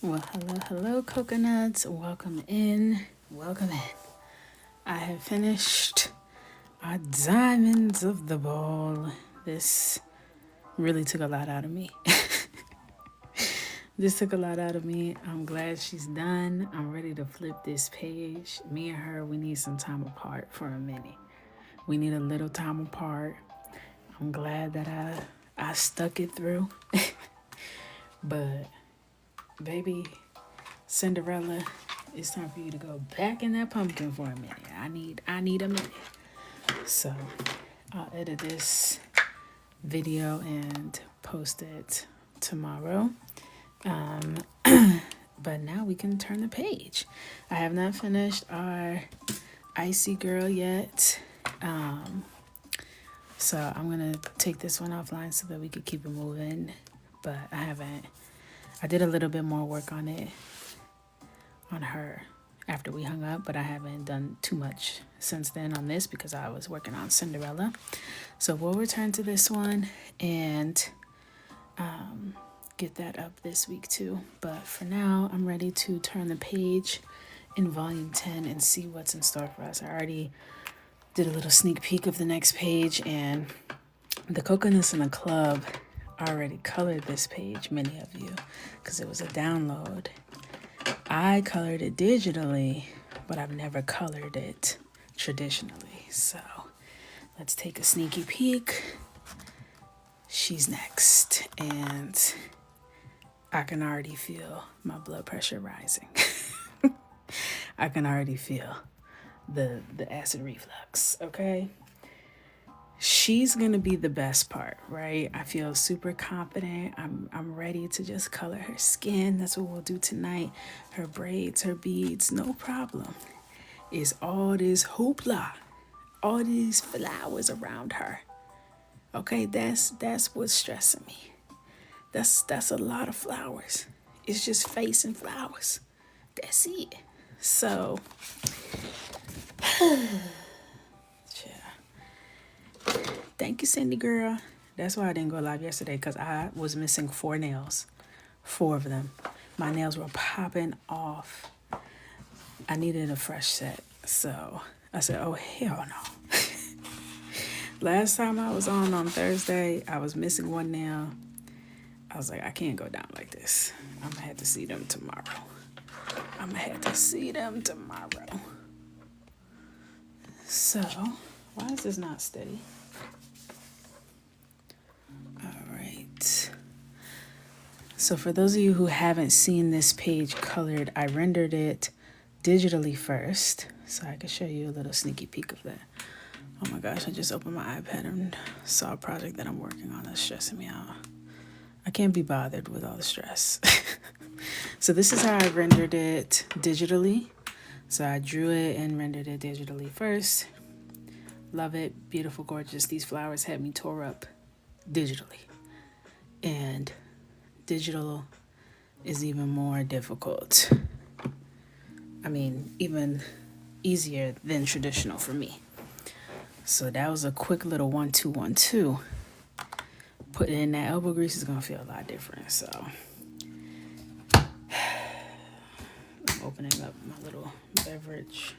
Well, hello, coconuts. Welcome in. Welcome in. I have finished our diamonds of the ball. This really took a lot out of me. This took a lot out of me. I'm glad she's done. I'm ready to flip this page. Me and her, we need some time apart for a minute. We need a little time apart. I'm glad that I stuck it through. But baby, Cinderella, it's time for you to go back in that pumpkin for a minute. I need a minute. So I'll edit this video and post it tomorrow. But now we can turn the page. I have not finished our Icy Girl yet. So I'm gonna take this one offline so that we could keep it moving. But I haven't. I did a little bit more work on it, on her, after we hung up, but I haven't done too much since then on this because I was working on Cinderella. So we'll return to this one and get that up this week too. But for now, I'm ready to turn the page in volume 10 and see what's in store for us. I already did a little sneak peek of the next page, and the Coconuts in the Club already colored this page, many of you, because it was a download. I colored it digitally, but I've never colored it traditionally. So let's take a sneaky peek. She's next, and I can already feel my blood pressure rising. I can already feel the acid reflux, okay? She's gonna be the best part, right? I feel super confident. I'm ready to just color her skin. That's what we'll do tonight. Her braids, her beads, no problem. It's all this hoopla, all these flowers around her. Okay, that's what's stressing me. That's a lot of flowers. It's just face and flowers. That's it. So thank you, Cindy girl. That's why I didn't go live yesterday, because I was missing 4 nails. 4 of them. My nails were popping off. I needed a fresh set. So I said, oh, hell no. Last time I was on Thursday, I was missing 1 nail. I was like, I can't go down like this. I'm going to have to see them tomorrow. So, why is this not steady? All right. So for those of you who haven't seen this page colored, I rendered it digitally first, so I can show you a little sneaky peek of that. Oh my gosh, I just opened my iPad and saw a project that I'm working on that's stressing me out. I can't be bothered with all the stress. So this is how I rendered it digitally. So I drew it and rendered it digitally first. Love it. Beautiful, gorgeous. These flowers had me tore up digitally. And digital is even more difficult. I mean, even easier than traditional for me. So that was a quick little 1-2, 1-2. Putting in that elbow grease is gonna feel a lot different. So I'm opening up my little beverage.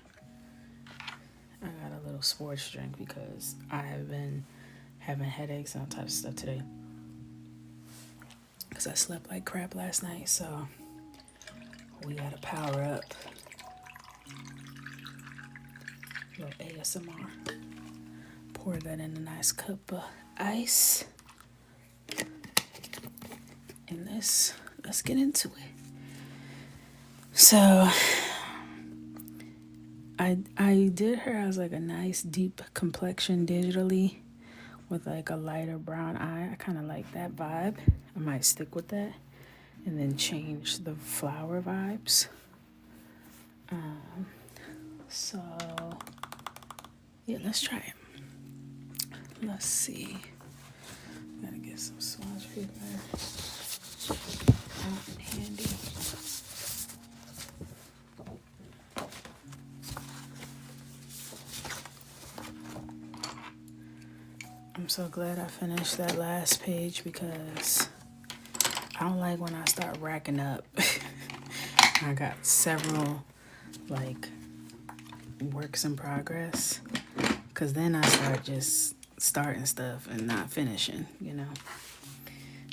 I got a little sports drink because I have been having headaches and all types of stuff today, because I slept like crap last night. So we gotta power up. A little ASMR. Pour that in a nice cup of ice. And let's get into it. So I did her as like a nice deep complexion digitally with like a lighter brown eye. I kind of like that vibe. I might stick with that and then change the flower vibes. So yeah, let's try it. Let's see. Gotta get some swatch paper out and handy. I'm so glad I finished that last page, because I don't like when I start racking up. I got several like works in progress, because then I start just starting stuff and not finishing, you know.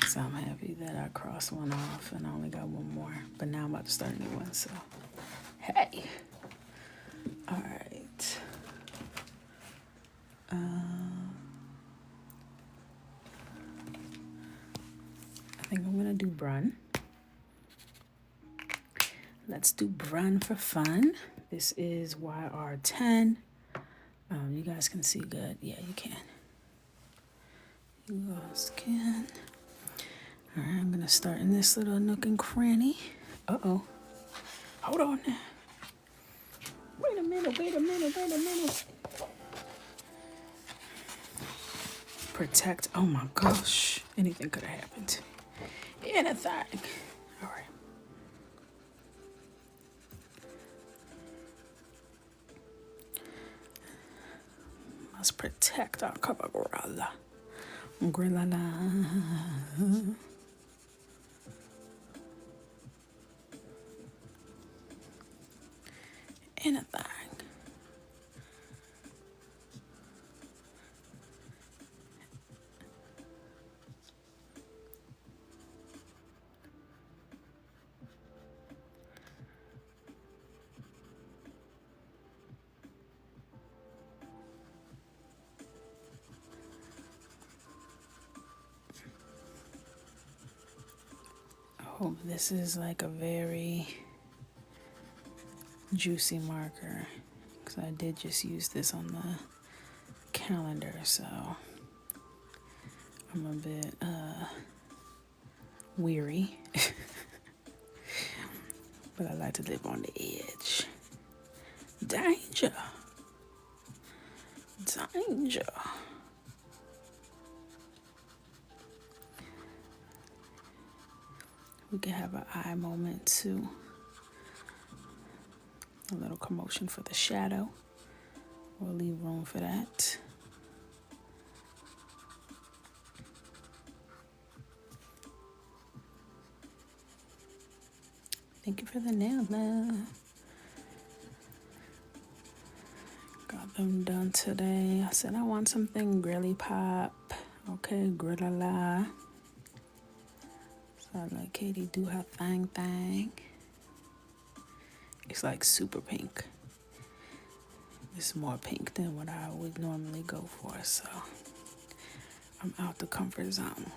So I'm happy that I crossed one off and I only got one more. But now I'm about to start a new one, so hey. All right. I think I'm gonna do brun. Let's do brun for fun. This is YR10. You guys can see good. Yeah, you can. You guys can. All right, I'm gonna start in this little nook and cranny. Uh-oh. Hold on now. Wait a minute. Protect. Oh my gosh. Anything could have happened. Anything. All right. Must protect our cover gorilla. Anything. Oh, this is like a very juicy marker, because I did just use this on the calendar, so I'm a bit weary. But I like to live on the edge. Danger. We can have an eye moment too. A little commotion for the shadow. We'll leave room for that. Thank you for the nail love. Got them done today. I said I want something grilly pop. Okay, grilla. So I let Katie do her thing. It's like super pink. It's more pink than what I would normally go for, so I'm out the comfort zone.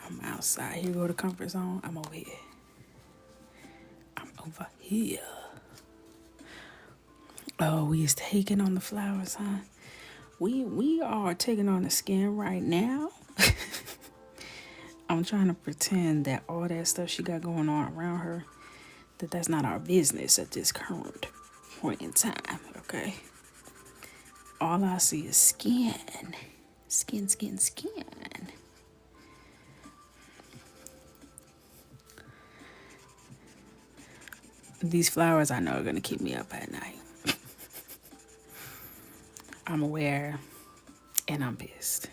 I'm outside. Here go the comfort zone. I'm over here. Oh, we is taking on the flowers, huh? We are taking on the skin right now. I'm trying to pretend that all that stuff she got going on around her, that's not our business at this current point in time, okay? All I see is skin. Skin. These flowers I know are gonna keep me up at night. I'm aware and I'm pissed.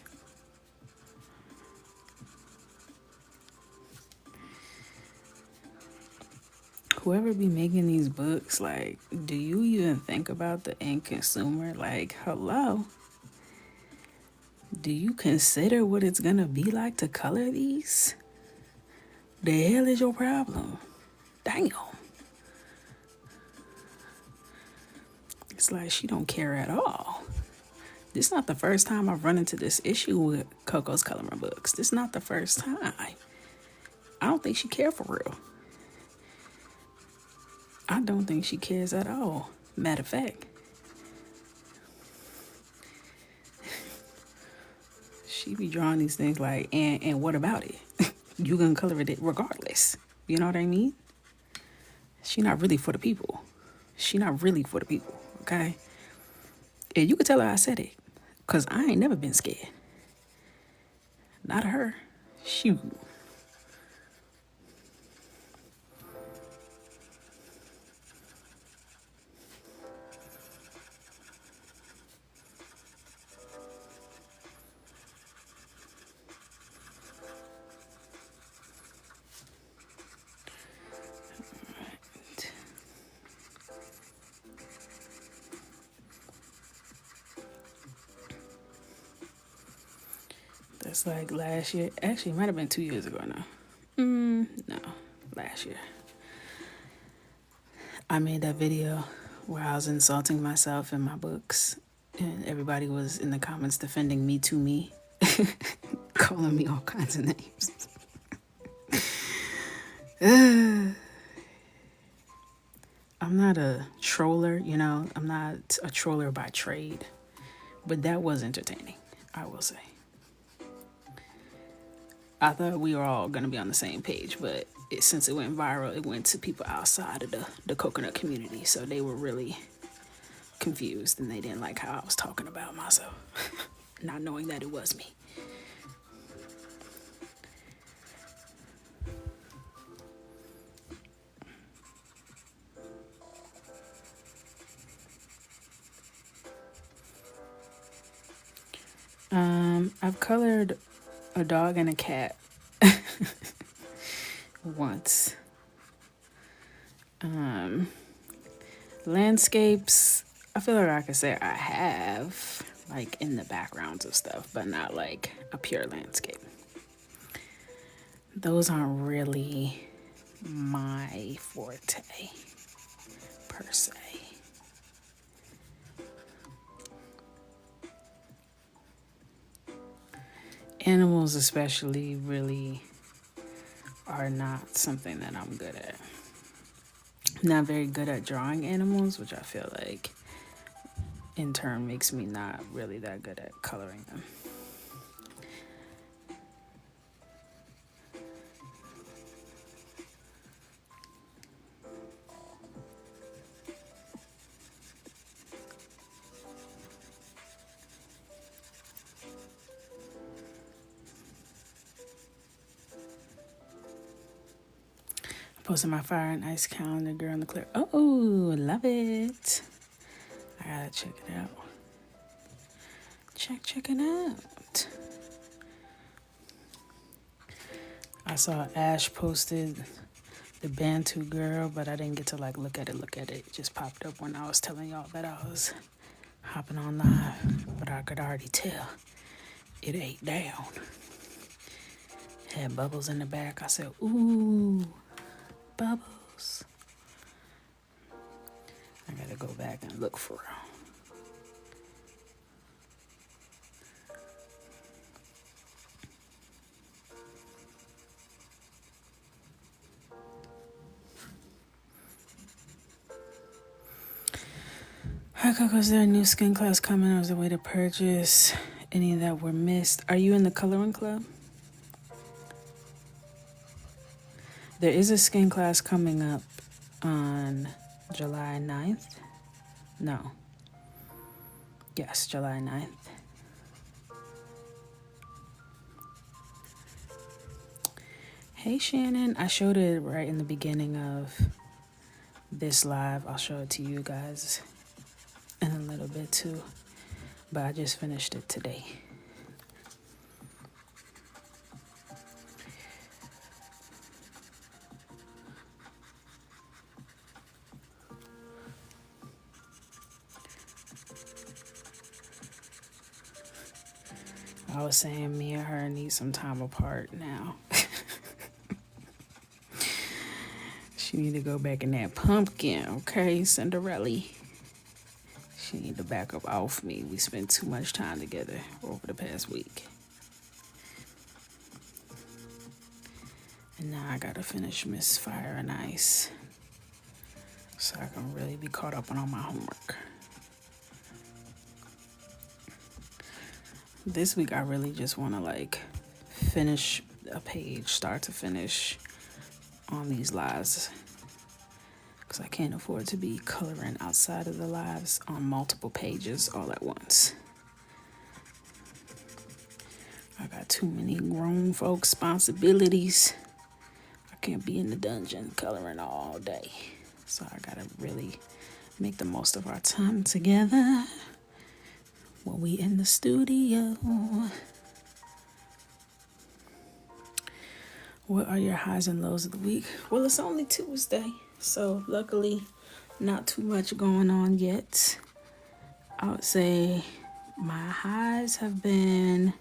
Whoever be making these books, like, do you even think about the end consumer? Like, hello? Do you consider what it's gonna be like to color these? The hell is your problem? Damn. It's like she don't care at all. This is not the first time I've run into this issue with Coco's coloring books. This is not the first time. I don't think she cares for real. I don't think she cares at all. Matter of fact, she be drawing these things like, and what about it? You gonna color it regardless. You know what I mean? She not really for the people. Okay? And you could tell her I said it, because I ain't never been scared. Not of her. Shoot. That's like last year. Actually, it might have been 2 years ago now. No, last year. I made that video where I was insulting myself in my books, and everybody was in the comments defending me to me, calling me all kinds of names. I'm not a troller, you know, I'm not a troller by trade, but that was entertaining, I will say. I thought we were all going to be on the same page, but since it went viral, it went to people outside of the coconut community, so they were really confused and they didn't like how I was talking about myself, not knowing that it was me. I've colored a dog and a cat once. Landscapes, I feel like I could say I have, like in the backgrounds of stuff, but not like a pure landscape. Those aren't really my forte, per se. Animals especially really are not something that I'm good at. I'm not very good at drawing animals, which I feel like in turn makes me not really that good at coloring them. Posted my fire and ice calendar, girl in the clear. Oh, love it. I gotta check it out. Check it out. I saw Ash posted the Bantu girl, but I didn't get to like look at it. It just popped up when I was telling y'all that I was hopping on live, but I could already tell it ate down. Had bubbles in the back. I said, ooh, bubbles. I gotta go back and look for her. Hi Coco, is there a new skin class coming or is there a way to purchase any that were missed? Are you in the coloring club? There is a skin class coming up on July 9th. No. Yes, July 9th. Hey Shannon, I showed it right in the beginning of this live. I'll show it to you guys in a little bit too, but I just finished it today. I was saying me and her need some time apart now. She need to go back in that pumpkin, okay, Cinderella? She need to back up off me. We spent too much time together over the past week. And now I gotta finish Miss Fire and Ice so I can really be caught up on all my homework. This week I really just want to like finish a page, start to finish on these lives, because I can't afford to be coloring outside of the lives on multiple pages all at once. I got too many grown folk responsibilities. I can't be in the dungeon coloring all day. So I gotta really make the most of our time together when we in the studio. What are your highs and lows of the week? Well, it's only Tuesday, so luckily not too much going on yet. I would say my highs have been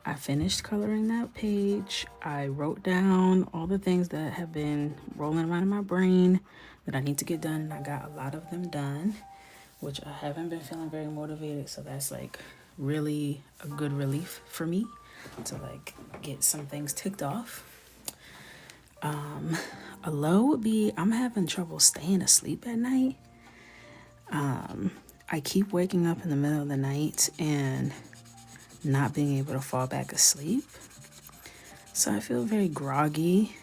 I finished coloring that page. I wrote down all the things that have been rolling around in my brain that I need to get done, and I got a lot of them done, which I haven't been feeling very motivated, so that's like really a good relief for me to like get some things ticked off. A low would be I'm having trouble staying asleep at night. I keep waking up in the middle of the night and not being able to fall back asleep. So I feel very groggy,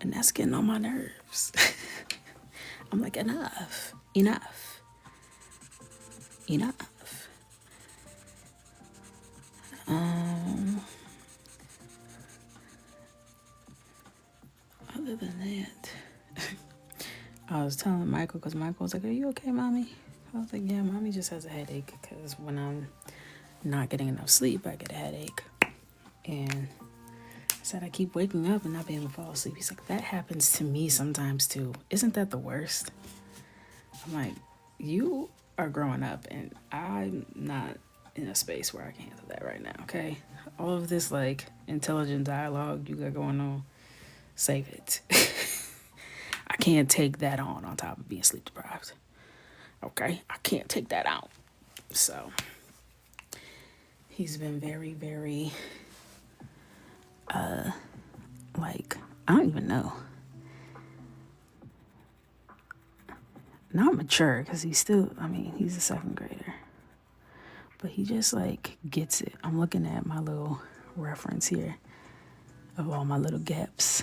and that's getting on my nerves. I'm like, enough. Other than that, I was telling Michael, because Michael was like, are you okay, mommy? I was like, yeah, mommy just has a headache, because when I'm not getting enough sleep, I get a headache. And I said, I keep waking up and not being able to fall asleep. He's like, that happens to me sometimes too. Isn't that the worst? I'm like, you are growing up and I'm not in a space where I can handle that right now, okay? All of this like intelligent dialogue you got going on, save it. I can't take that on top of being sleep deprived. Okay? I can't take that out. So he's been very, very like, I don't even know. Not mature, because he's still, he's a second grader. But he just like gets it. I'm looking at my little reference here of all my little gaps.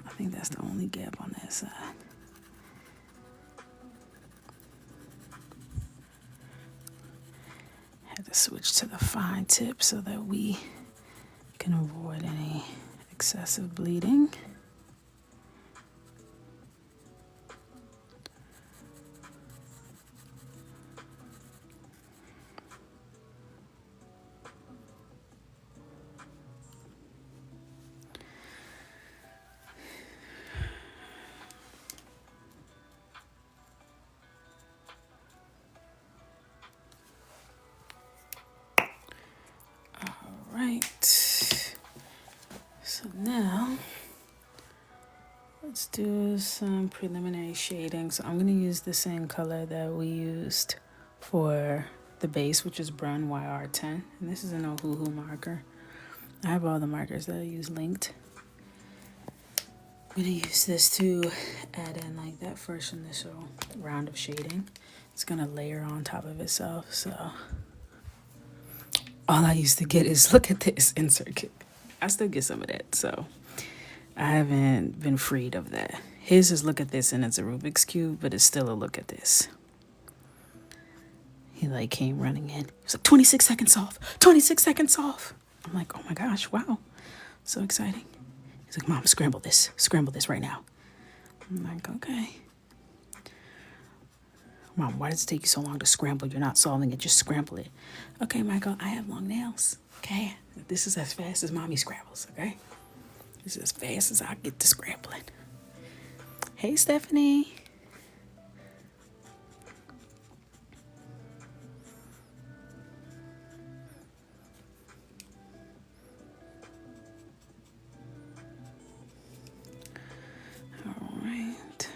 I think that's the only gap on that side. Had to switch to the fine tip so that we can avoid any excessive bleeding. So now let's do some preliminary shading. So I'm going to use the same color that we used for the base, which is Brown YR10. And this is an Ohuhu marker. I have all the markers that I use linked. I'm going to use this to add in like that first initial round of shading. It's going to layer on top of itself. So all I used to get is, look at this insert kit. I still get some of that, so I haven't been freed of that. His is look at this, and it's a Rubik's Cube, but it's still a look at this. He like came running in. He was like, 26 seconds off, 26 seconds off. I'm like, oh my gosh, wow, so exciting. He's like, Mom, scramble this right now. I'm like, okay. Mom, why does it take you so long to scramble? You're not solving it, just scramble it. Okay, Michael, I have long nails, okay? This is as fast as mommy scrambles, okay? This is as fast as I get to scrambling. Hey, Stephanie. All right.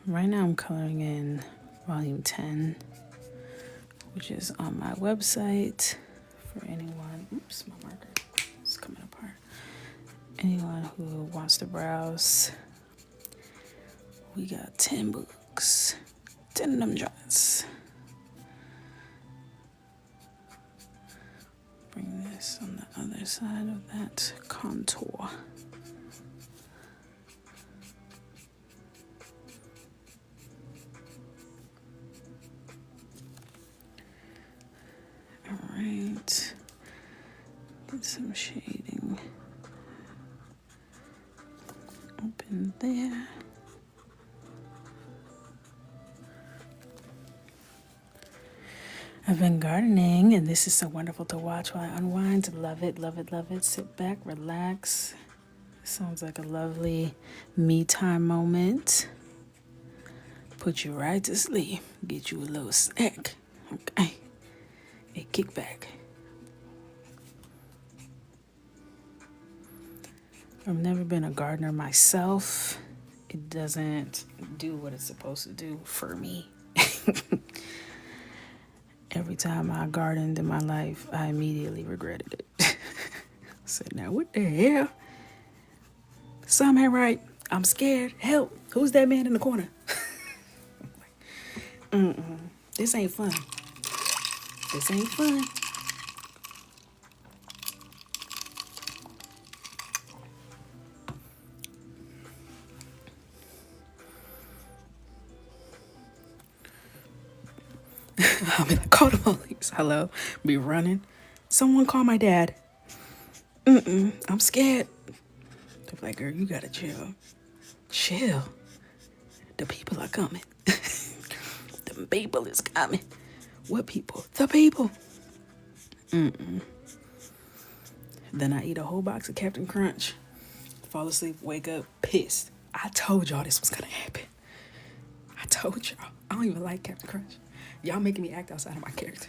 Right now I'm coloring in volume 10, which is on my website for anyone. Oops, my marker is coming apart. Anyone who wants to browse. We got 10 books, 10 of them joints. Bring this on the other side of that contour. Alright, get some shading. Open there. I've been gardening, and this is so wonderful to watch while I unwind. Love it, love it, love it. Sit back, relax. Sounds like a lovely me time moment. Put you right to sleep. Get you a little snack. Okay. A kickback. I've never been a gardener myself. It doesn't do what it's supposed to do for me. Every time I gardened in my life, I immediately regretted it. I said, now what the hell? Something ain't right. I'm scared. Help. Who's that man in the corner? This ain't fun. This ain't fun. I'll be like, call the police. Hello. Be running. Someone call my dad. I'm scared. They're like, girl, you gotta chill. Chill. The people are coming. The people is coming. What people? The people. Then I eat a whole box of Captain Crunch. Fall asleep, wake up, pissed. I told y'all this was gonna happen. I told y'all. I don't even like Captain Crunch. Y'all making me act outside of my character.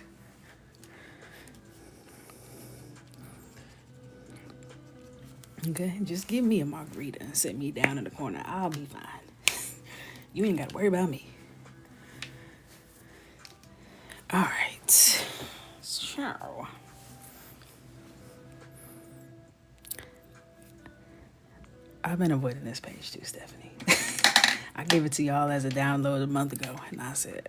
Okay, just give me a margarita and sit me down in the corner. I'll be fine. You ain't gotta worry about me. All right. So, I've been avoiding this page too, Stephanie. I gave it to y'all as a download a month ago, and I said,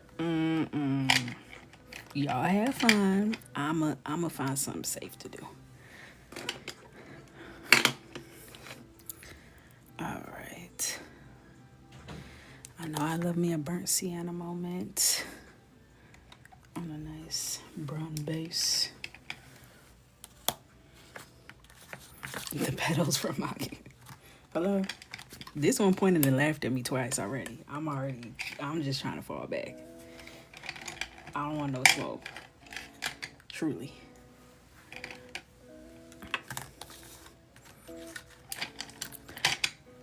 y'all have fun. I'ma find something safe to do. All right. I know I love me a burnt sienna moment on a nice brown base. The petals from Mocking. Hello? This one pointed and laughed at me twice already. I'm just trying to fall back. I don't want no smoke. Truly.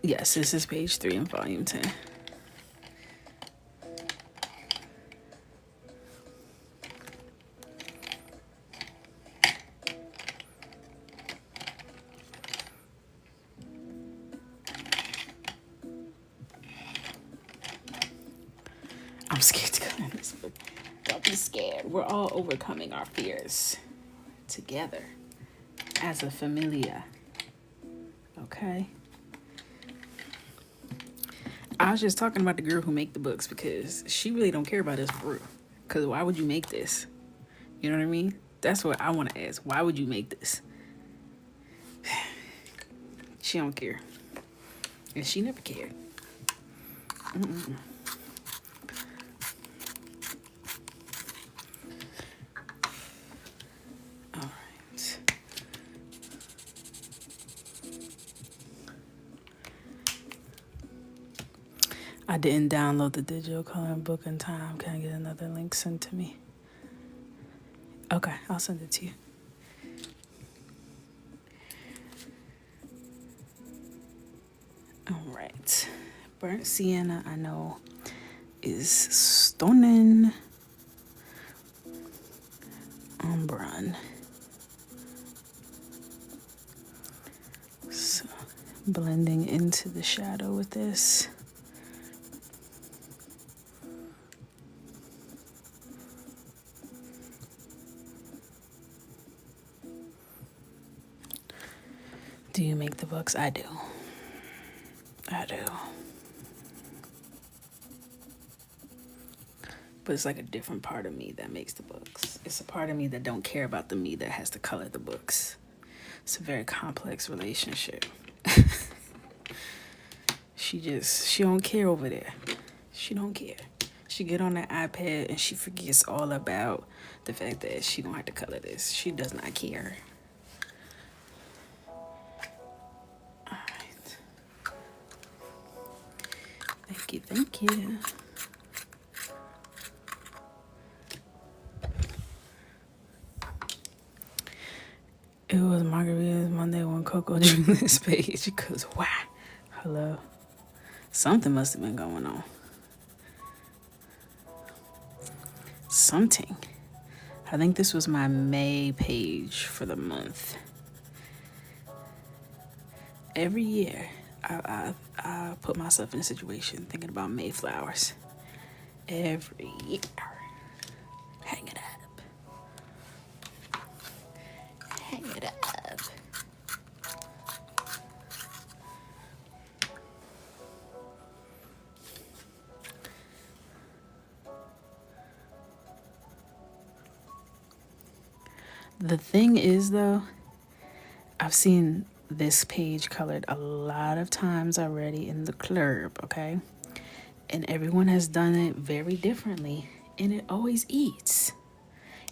Yes, this is page 3 in volume 10. I'm scared to go in this book. Don't be scared. We're all overcoming our fears together as a familia. Okay? I was just talking about the girl who make the books because she really don't care about us for real. Because why would you make this? You know what I mean? That's what I want to ask. Why would you make this? She don't care. And she never cared. I didn't download the digital coloring book in time. Can I get another link sent to me? Okay, I'll send it to you. All right. Burnt sienna, I know, is stunning. Umbron. So, blending into the shadow with this. Do you make the books? I do. I do. But it's like a different part of me that makes the books. It's a part of me that don't care about the me that has to color the books. It's a very complex relationship. She don't care over there. She don't care. She get on that iPad and she forgets all about the fact that she don't have to color this. She does not care. Thank you. It was Margarita's Monday when Coco drew this page. Because, wow. Hello. Something must have been going on. something. I think this was my May page for the month. Every year, I put myself in a situation thinking about Mayflowers. Every year. Hang it up. Hang it up. The thing is, though, I've seen this page colored a lot of times already in the club, okay? And everyone has done it very differently, and it always eats.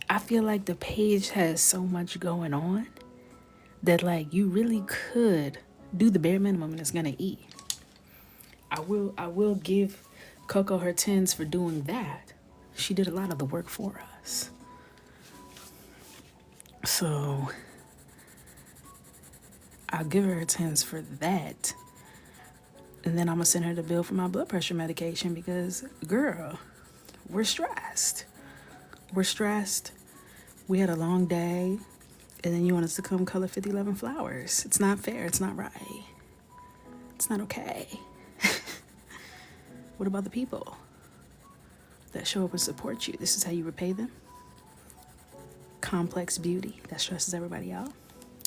I feel like the page has so much going on that, like, you really could do the bare minimum and it's gonna eat. I will give Coco her tens for doing that. She did a lot of the work for us. So I'll give her tens for that. And then I'm gonna send her the bill for my blood pressure medication because, girl, we're stressed. We're stressed. We had a long day. And then you want us to come color 5011 flowers. It's not fair. It's not right. It's not okay. What about the people that show up and support you? This is how you repay them? Complex beauty that stresses everybody out?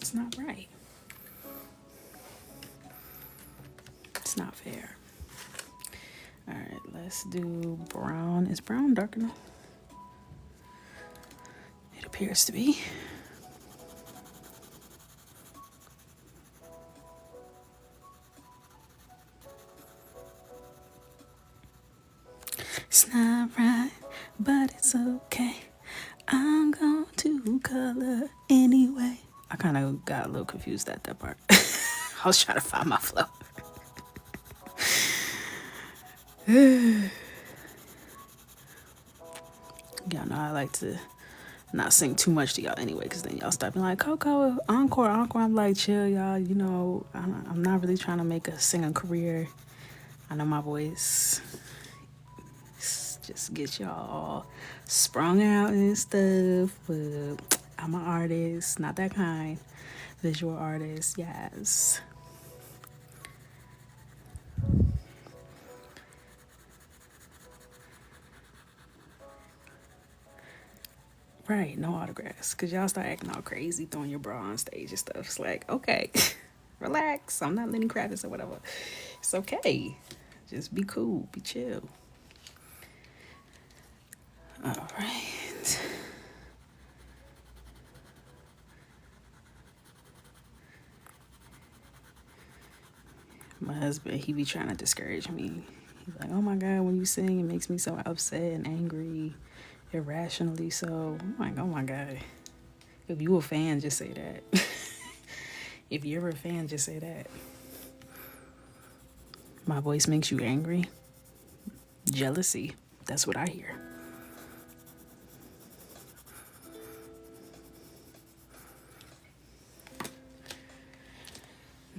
It's not right. It's not fair. All right, let's do brown. Is brown dark enough? It appears to be. It's not right, but it's okay. I'm going to color anyway. I kind of got a little confused at that part. I was trying to find my flow. Y'all know I like to not sing too much to y'all anyway, because then y'all start being like, Coco, encore, encore. I'm like, chill, y'all. You know, I'm not really trying to make a singing career. I know my voice just get y'all all sprung out and stuff, but I'm an artist, not that kind. Visual artist, yes. Right, no autographs, because y'all start acting all crazy, throwing your bra on stage and stuff. It's like, okay, relax. I'm not Lenny Kravitz or whatever. It's okay. Just be cool, be chill. All right. My husband, he be trying to discourage me. He's like, oh my God, when you sing, it makes me so upset and angry, irrationally so. I'm like, oh my God. If you a fan, just say that. If you're a fan, just say that. My voice makes you angry? Jealousy. That's what I hear.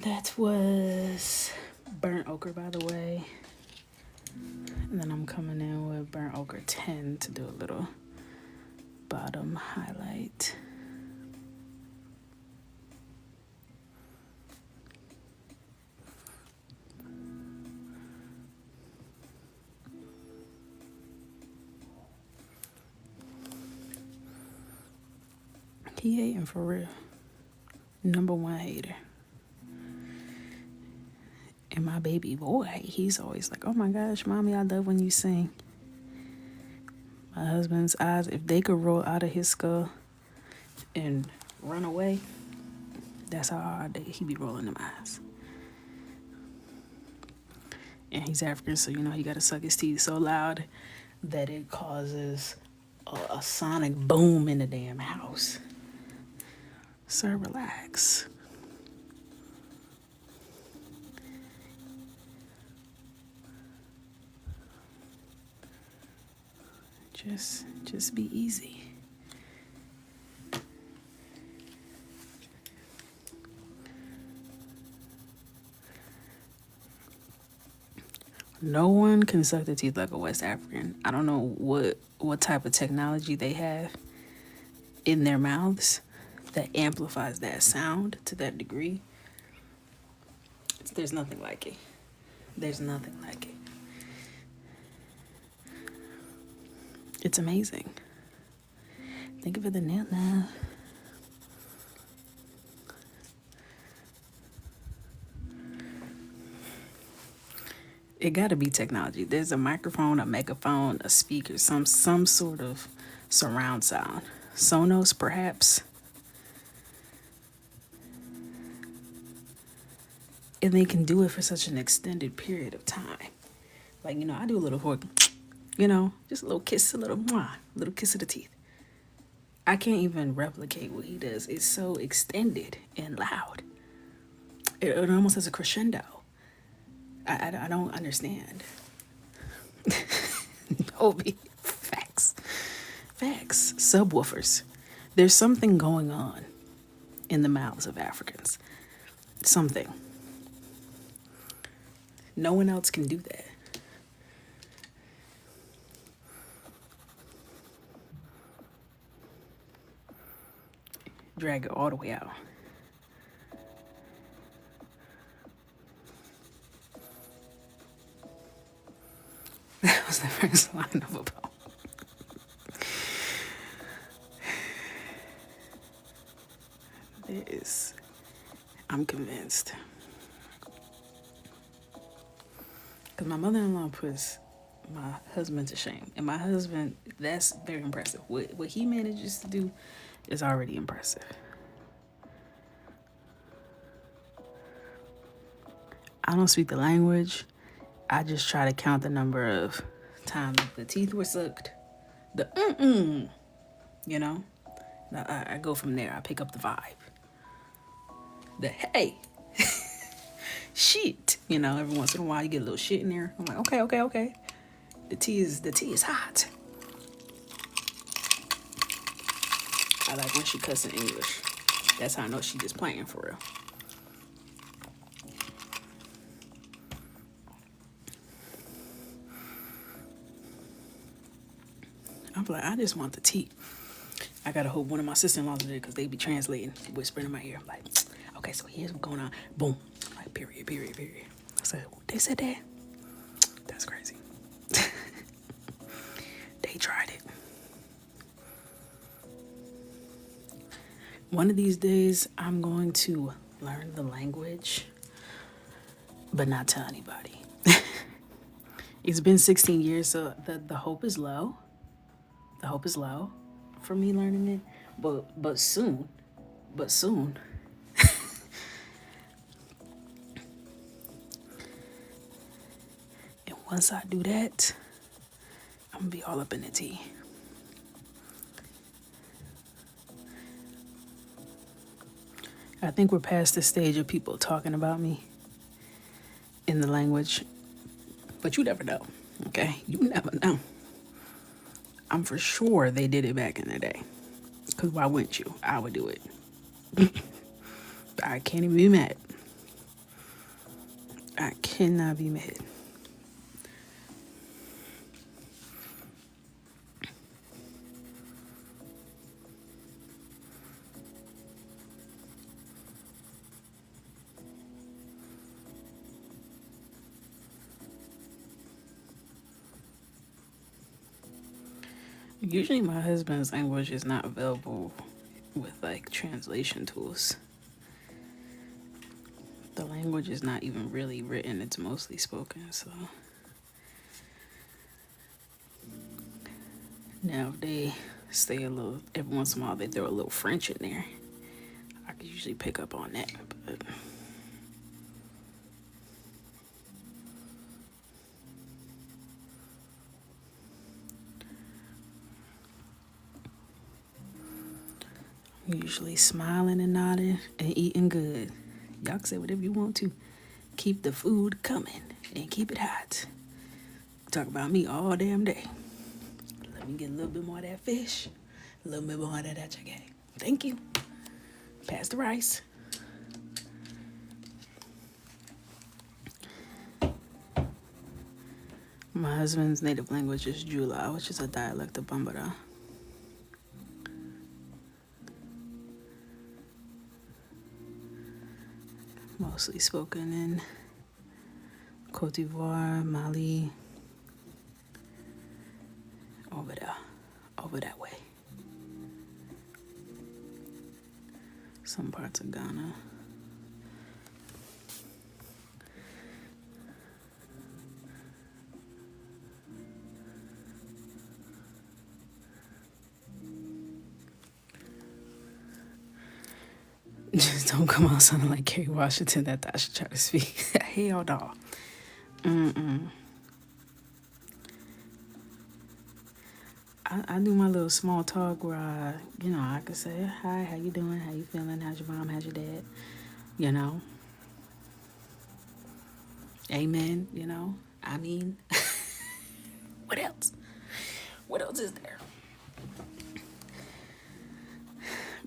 That was burnt ochre, by the way. And then I'm coming in with burnt ochre 10 to do a little bottom highlight. He hating for real. Number one hater. And my baby boy, he's always like, oh my gosh, mommy, I love when you sing. My husband's eyes, if they could roll out of his skull and run away, that's how hard he be rolling them eyes. And he's African, so you know he gotta suck his teeth so loud that it causes a sonic boom in the damn house. Sir, relax. Just be easy. No one can suck their teeth like a West African. I don't know what type of technology they have in their mouths that amplifies that sound to that degree. There's nothing like it. There's nothing like it. It's amazing. Thank you for the nail now. It got to be technology. There's a microphone, a megaphone, a speaker, some sort of surround sound. Sonos, perhaps. And they can do it for such an extended period of time. Like, I do a little work, just a little kiss, a little mwah, a little kiss of the teeth. I can't even replicate what he does. It's so extended and loud. It almost has a crescendo. I don't understand. Facts. Subwoofers. There's something going on in the mouths of Africans. Something. No one else can do that. Drag it all the way out. That was the first line of a poem. I'm convinced. Because my mother-in-law puts my husband to shame. And my husband, that's very impressive. What he manages to do is already impressive. I don't speak the language. I just try to count the number of times the teeth were sucked. The I go from there. I pick up the vibe. The hey. Shit. Every once in a while you get a little shit in there. I'm like, okay. The tea is hot. I like when she cuss in English. That's how I know she just playing for real. I'm like, I just want the tea. I gotta hope one of my sister-in-laws are there because they be translating, whispering in my ear. I'm like, okay, so here's what's going on. Boom. I'm like, period. I said, they said that? That's crazy. They tried it. One of these days, I'm going to learn the language, but not tell anybody. It's been 16 years, so the hope is low. The hope is low for me learning it, but soon. And once I do that, I'm gonna be all up in the tea. I think we're past the stage of people talking about me in the language, but you never know, okay? You never know. I'm for sure they did it back in the day. Because why wouldn't you? I would do it. I can't even be mad. I cannot be mad. Usually my husband's language is not available with translation tools. The language is not even really written, it's mostly spoken, so. Now if they say a little, every once in a while they throw a little French in there, I could usually pick up on that, but. Usually smiling and nodding and eating good. Y'all can say whatever you want to. Keep the food coming and keep it hot. Talk about me all damn day. Let me get a little bit more of that fish. A little bit more of that chicken. Thank you. Pass the rice. My husband's native language is Jula, which is a dialect of Bambara. Mostly spoken in Cote d'Ivoire, Mali, over there, over that way. Some parts of Ghana. Just don't come out sounding like Kerry Washington that I should try to speak. Hell no. I do my little small talk where I can say, hi, how you doing? How you feeling? How's your mom? How's your dad? Amen, I mean, what else? What else is there?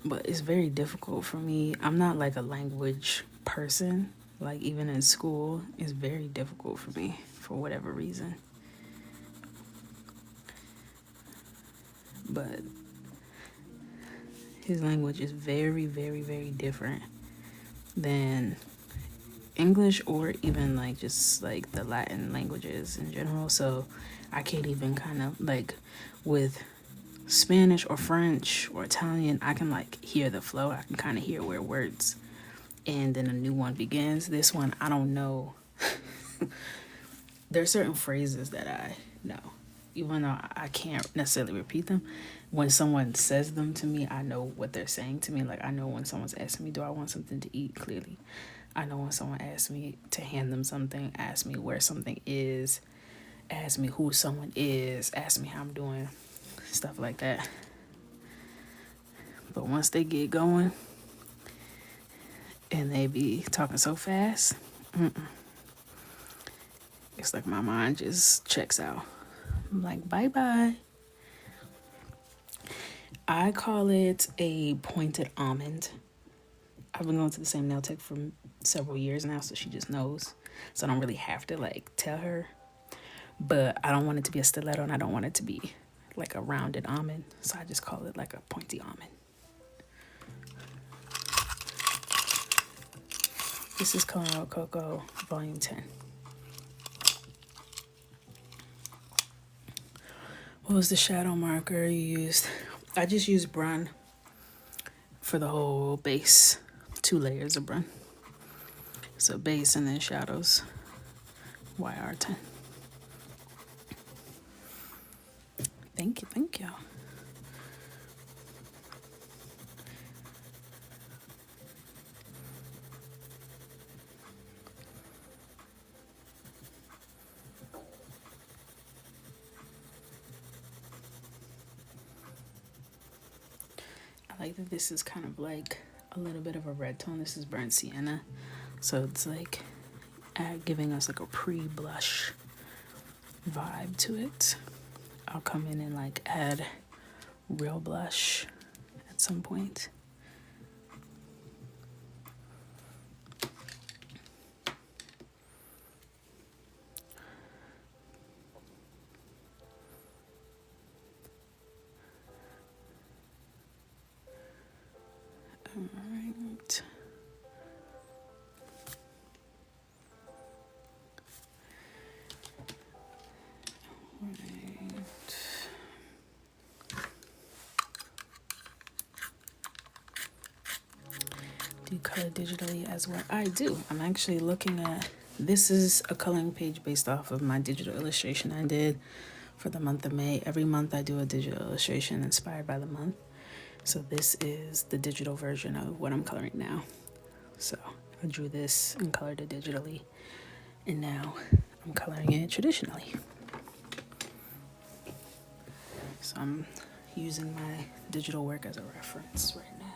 But it's very difficult for me. I'm not like a language person. Like even in school, it's very difficult for me for whatever reason. But his language is very, very, very different than English or even like just like the Latin languages in general. So I can't even kind of like with Spanish or French or Italian, I can like hear the flow. I can kind of hear where words and then a new one begins. This one, I don't know. There are certain phrases that I know, even though I can't necessarily repeat them. When someone says them to me, I know what they're saying to me. Like I know when someone's asking me, do I want something to eat? Clearly. I know when someone asks me to hand them something, ask me where something is, ask me who someone is, ask me how I'm doing, stuff like that. But once they get going and they be talking so fast, it's like my mind just checks out. I'm like, bye-bye. I call it a pointed almond. I've been going to the same nail tech for several years now, so she just knows. So I don't really have to like tell her. But I don't want it to be a stiletto and I don't want it to be like a rounded almond. So I just call it like a pointy almond. This is Colorado Cocoa Volume 10. What was the shadow marker you used? I just used Brun for the whole base. 2 layers of Brun. So base and then shadows. YR10. Thank you. I like that this is kind of like a little bit of a red tone. This is burnt sienna. So it's like giving us like a pre-blush vibe to it. I'll come in and like add real blush at some point. All right. Do you color digitally as well? I do. I'm actually looking at, this is a coloring page based off of my digital illustration I did for the month of May. Every month I do a digital illustration inspired by the month. So this is the digital version of what I'm coloring now. So I drew this and colored it digitally. And now I'm coloring it traditionally. So I'm using my digital work as a reference right now.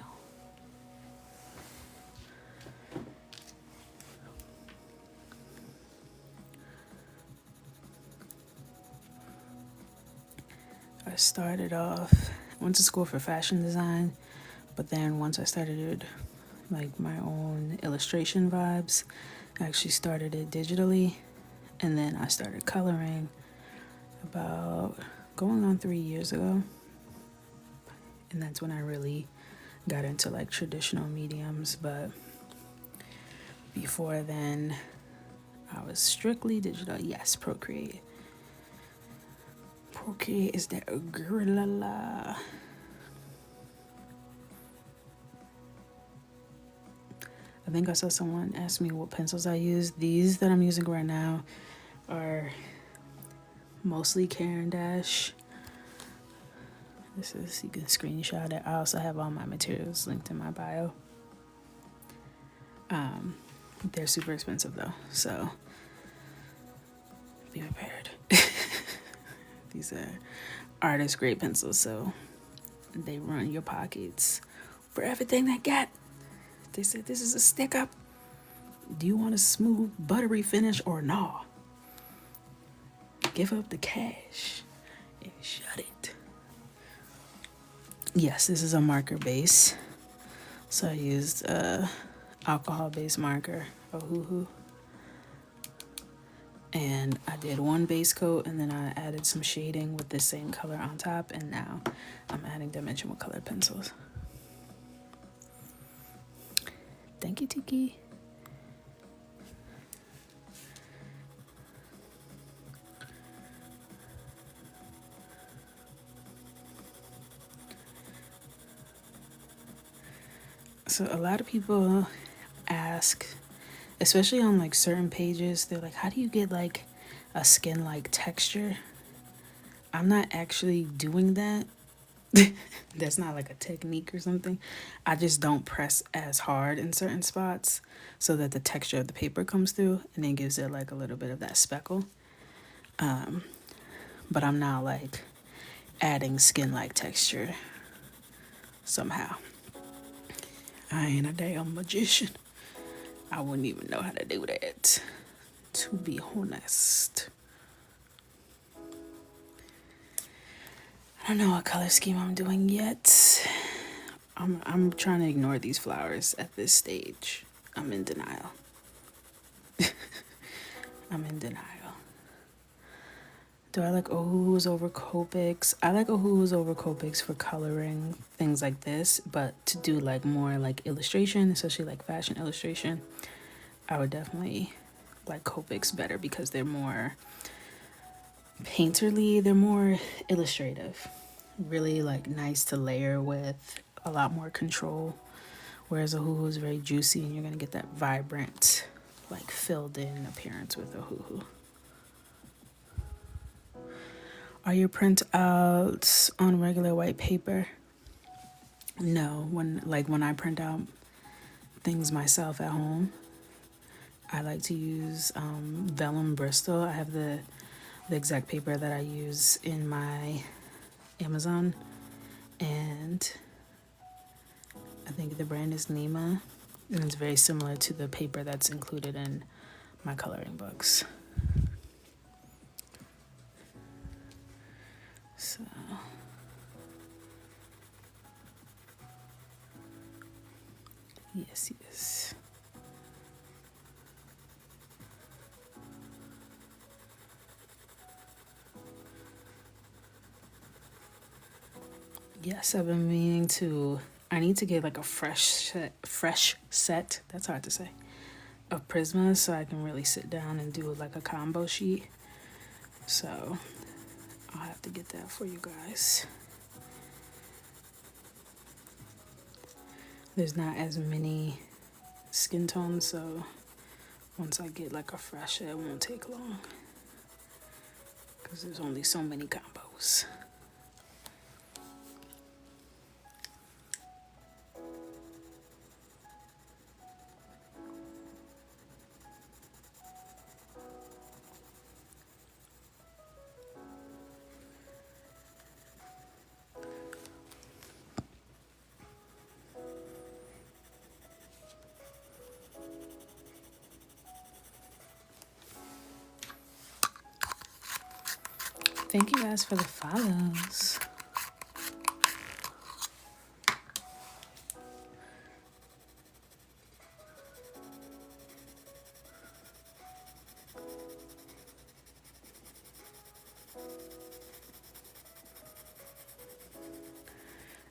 I started off, went to school for fashion design, but then once I started like my own illustration vibes, I actually started it digitally, and then I started coloring about going on 3 years ago. And that's when I really got into like traditional mediums. But before then, I was strictly digital. Yes, Procreate. Procreate is that gorilla. I think I saw someone ask me what pencils I use. These that I'm using right now are mostly Caran d'Ache. This is, you can screenshot it. I also have all my materials linked in my bio. They're super expensive though, so be prepared. These are artist grade pencils, so they run your pockets for everything they get. They said this is a stick up. Do you want a smooth, buttery finish or no? Give up the cash and shut it. Yes, this is a marker base. So I used alcohol-based marker, Ohuhu. And I did one base coat and then I added some shading with the same color on top, and now I'm adding dimensional colored pencils. Thank you, Tiki. So a lot of people ask, especially on like certain pages, they're like, how do you get like a skin-like texture? I'm not actually doing that. That's not like a technique or something. I just don't press as hard in certain spots so that the texture of the paper comes through and then gives it like a little bit of that speckle. But I'm not like adding skin-like texture somehow. I ain't a damn magician. I wouldn't even know how to do that, to be honest. I don't know what color scheme I'm doing yet. I'm trying to ignore these flowers at this stage. I'm in denial. I'm in denial. Do I like Ohuhus over Copics? I like Ohuhus over Copics for coloring things like this, but to do like more like illustration, especially like fashion illustration, I would definitely like Copics better because they're more painterly, they're more illustrative. Really like nice to layer with, a lot more control. Whereas Ohuhu is very juicy and you're gonna get that vibrant, like filled in appearance with Ohuhu. Are your printouts on regular white paper? No, when I print out things myself at home, I like to use vellum Bristol. I have the exact paper that I use in my Amazon, and I think the brand is Nima, and it's very similar to the paper that's included in my coloring books. So yes. Yes, I've been meaning to. I need to get like a fresh set. That's hard to say. Of Prisma, so I can really sit down and do like a combo sheet. So I'll have to get that for you guys. There's not as many skin tones, so once I get like a fresh, it won't take long because there's only so many combos. Thank you guys for the follows.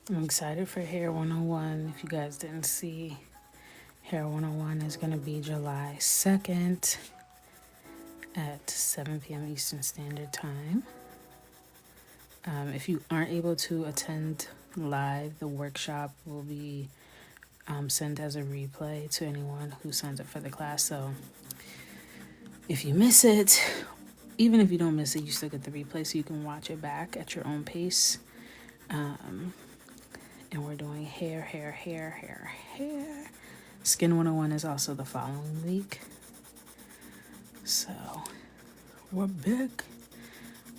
I'm excited for Hair 101. If you guys didn't see, Hair 101 is going to be July 2nd at 7 p.m. Eastern Standard Time. If you aren't able to attend live, the workshop will be sent as a replay to anyone who signs up for the class. So if you miss it, even if you don't miss it, you still get the replay so you can watch it back at your own pace. And we're doing hair. Skin 101 is also the following week. So we're back.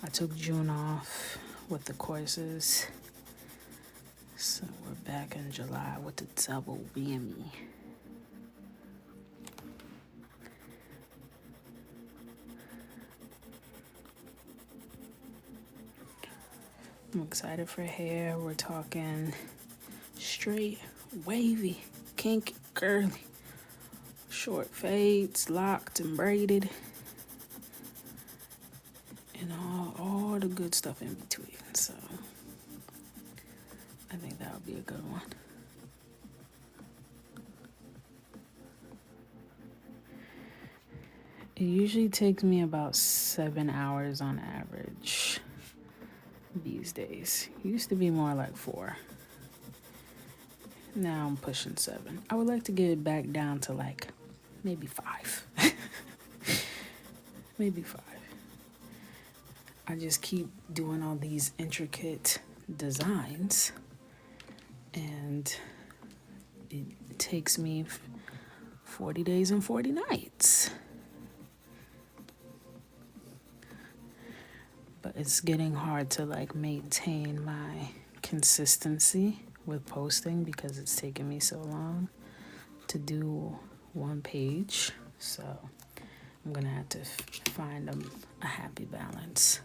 I took June off with the courses. So we're back in July with the double whammy. I'm excited for hair. We're talking straight, wavy, kinky, curly, short fades, locked and braided, and all the good stuff in between. So I think that would be a good one. It usually takes me about 7 hours on average these days. It used to be more like 4. Now I'm pushing 7. I would like to get it back down to like maybe 5. Maybe 5. I just keep doing all these intricate designs, and it takes me 40 days and 40 nights. But it's getting hard to like maintain my consistency with posting because it's taken me so long to do one page. So I'm gonna have to find a happy balance,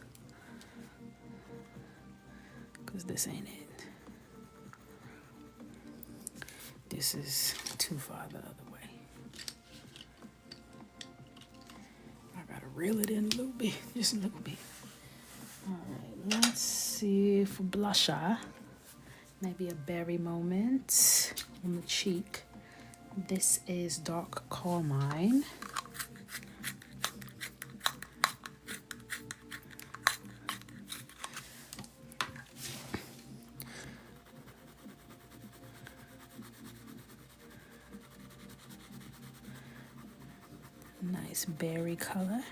because this ain't it. This is too far the other way. I gotta reel it in a little bit, just a little bit. All right, let's see for blusher. Maybe a berry moment on the cheek. This is Dark Carmine. Nice berry color.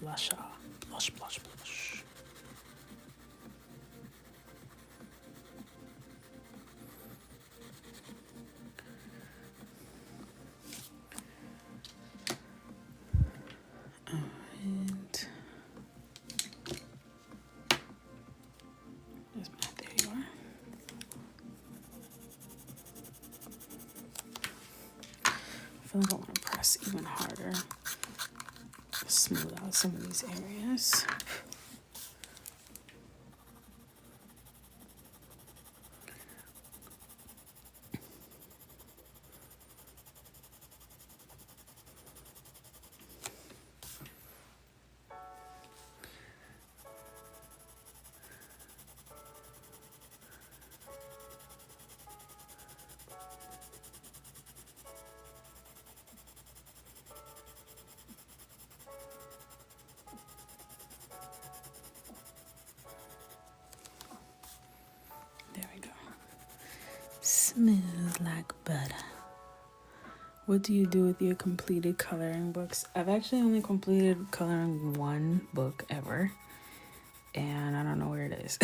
Blusher. Blush. And there you are. I feel like I want to press even harder. Smooth out some of these areas. Smooth like butter. What do you do with your completed coloring books? I've actually only completed coloring one book ever, and I don't know where it is.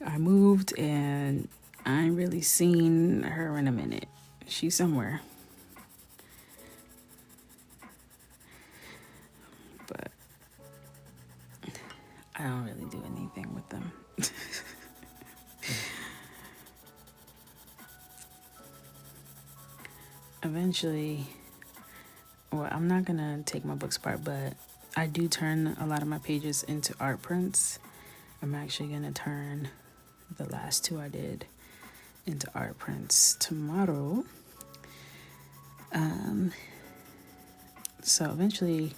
I moved and I ain't really seen her in a minute. She's somewhere. But I don't really do anything with them. Eventually, well, I'm not gonna take my books apart, but I do turn a lot of my pages into art prints. I'm actually gonna turn the last 2 I did into art prints tomorrow. So eventually,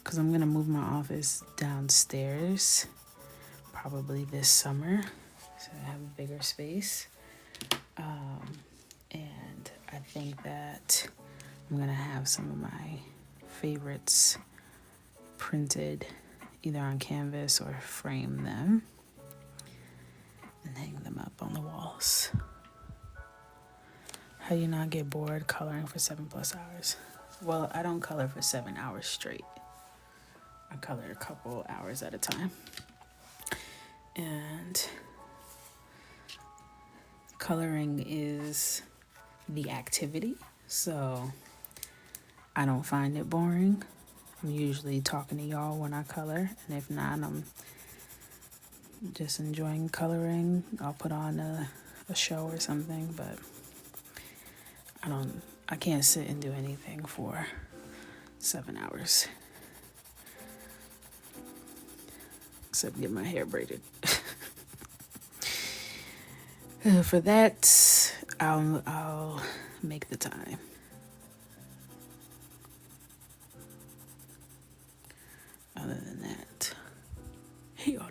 because I'm going to move my office downstairs probably this summer, so I have a bigger space. And I think that I'm going to have some of my favorites printed either on canvas or frame them and hang them up on the walls. How do you not get bored coloring for 7+ hours? Well, I don't color for 7 hours straight. I color a couple hours at a time. And coloring is the activity, so I don't find it boring. I'm usually talking to y'all when I color, and if not, I'm just enjoying coloring. I'll put on a show or something, but I can't sit and do anything for 7 hours. Except get my hair braided. For that, I'll make the time. Other than that, hey y'all.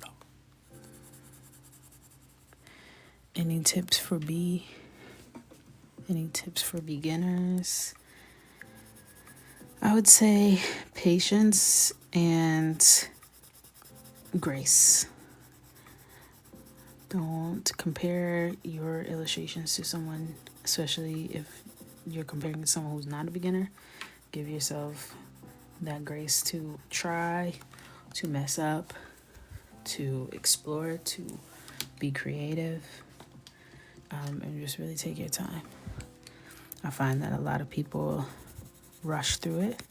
Any tips for beginners? I would say patience and grace. Don't compare your illustrations to someone, especially if you're comparing to someone who's not a beginner. Give yourself that grace to try, to mess up, to explore, to be creative, and just really take your time. I find that a lot of people rush through it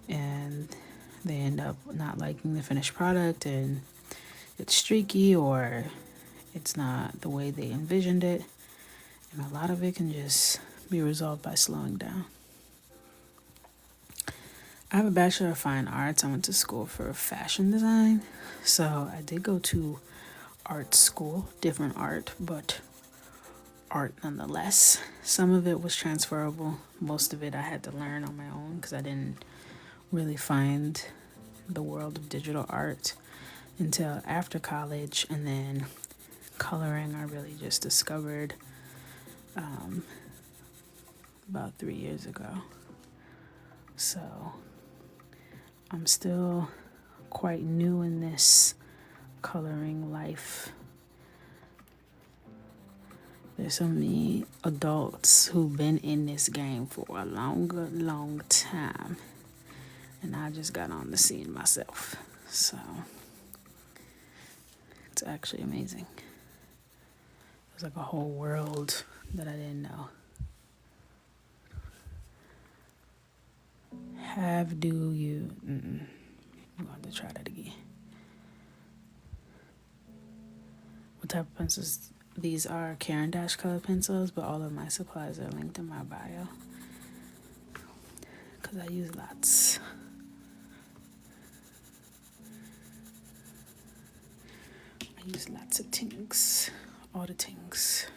and they end up not liking the finished product, and it's streaky or it's not the way they envisioned it, and a lot of it can just be resolved by slowing down. I have a Bachelor of Fine Arts. I went to school for fashion design, so I did go to art school, different art, but art nonetheless. Some of it was transferable. Most of it I had to learn on my own because I didn't really find the world of digital art until after college, and then coloring I really just discovered about 3 years ago. So I'm still quite new in this coloring life. There's so many adults who've been in this game for a long time, and I just got on the scene myself. So it's actually amazing. It's like a whole world that I didn't know. I'm going to try that again. What type of pencils? These are Caran d'Ache color pencils, but all of my supplies are linked in my bio because I use lots. I use lots of things, all the things.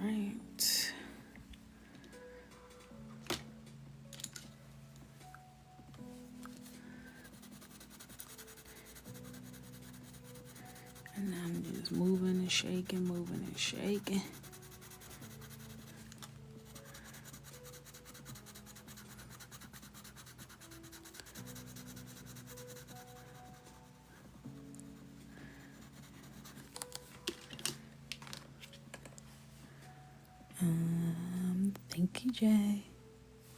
Right. And I'm just moving and shaking. Thank you, Jay.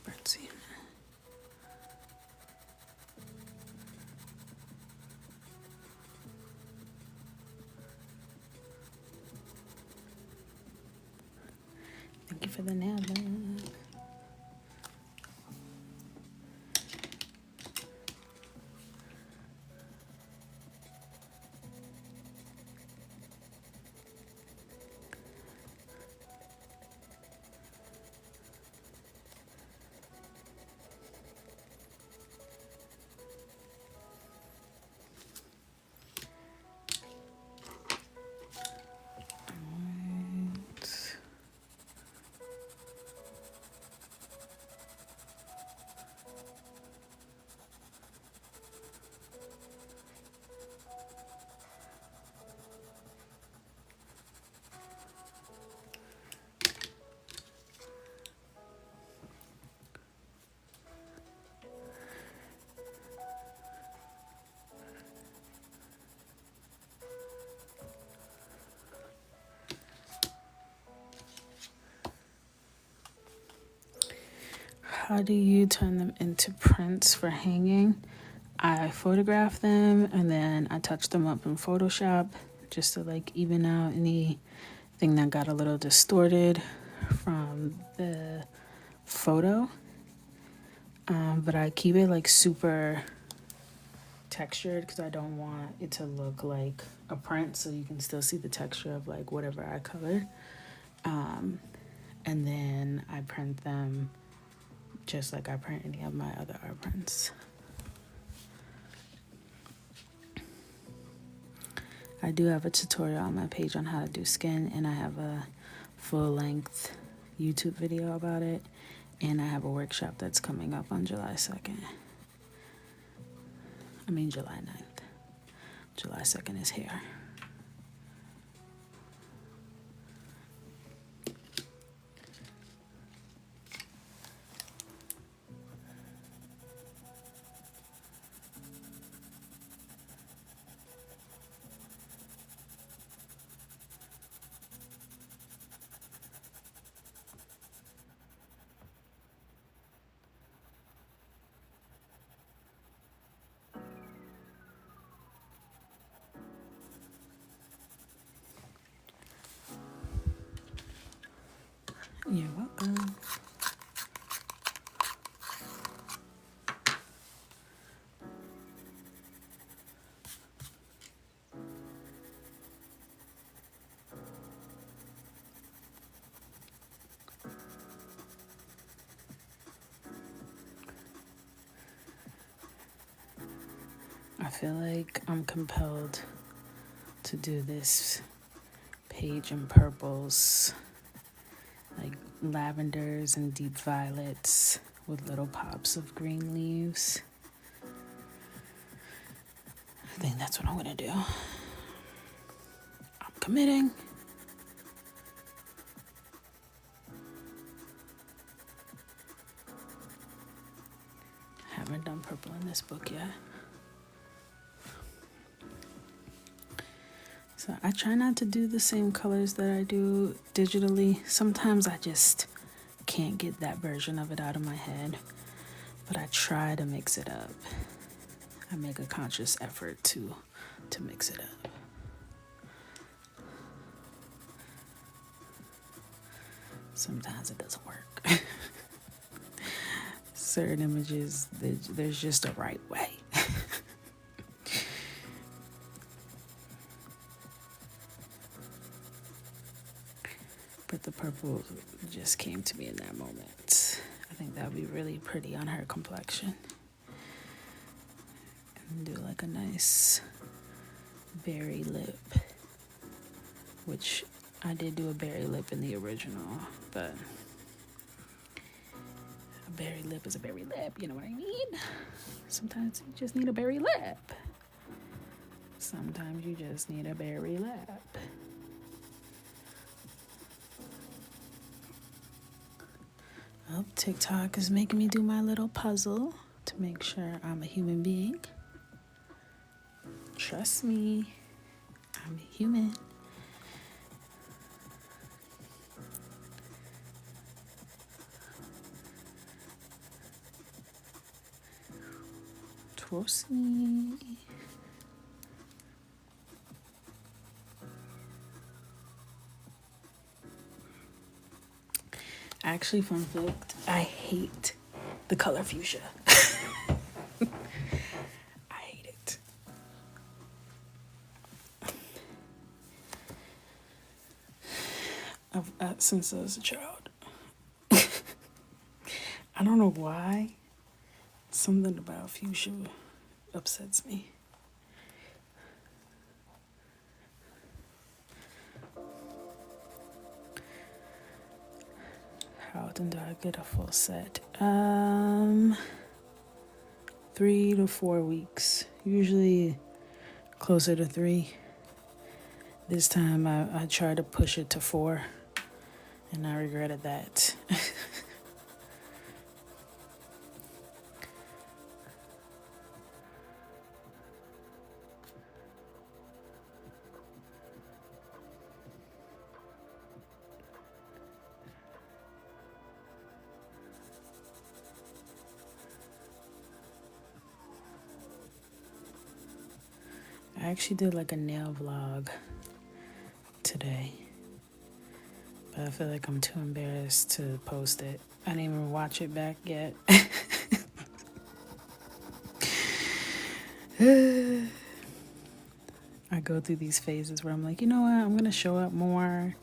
Birdseed. for the nail look. How do you turn them into prints for hanging? I photograph them and then I touch them up in Photoshop just to like even out anything that got a little distorted from the photo. But I keep it like super textured because I don't want it to look like a print, so you can still see the texture of like whatever I colored. And then I print them just like I print any of my other art prints. I do have a tutorial on my page on how to do skin, and I have a full-length YouTube video about it, and I have a workshop that's coming up on July 9th. July 2nd is here. You're welcome. I feel like I'm compelled to do this page in purples, like lavenders and deep violets with little pops of green leaves. I think that's what I'm gonna do. I'm committing. Haven't done purple in this book yet. So I try not to do the same colors that I do digitally. Sometimes I just can't get that version of it out of my head, but I try to mix it up. I make a conscious effort to mix it up. Sometimes it doesn't work. Certain images, there's just a right way. But the purple just came to me in that moment. I think that would be really pretty on her complexion. And do like a nice berry lip, which I did do a berry lip in the original, but a berry lip is a berry lip, you know what I mean? Sometimes you just need a berry lip. Sometimes you just need a berry lip. Oh, TikTok is making me do my little puzzle to make sure I'm a human being. Trust me, I'm a human. Trust me. Actually, fun fact, I hate the color fuchsia. I hate it. Since I was a child. I don't know why. Something about fuchsia upsets me. How often do I get a full set? 3 to 4 weeks. Usually closer to 3. This time I tried to push it to 4, and I regretted that. I actually did like a nail vlog today, but I feel like I'm too embarrassed to post it. I didn't even watch it back yet. I go through these phases where I'm like, you know what, I'm gonna show up more,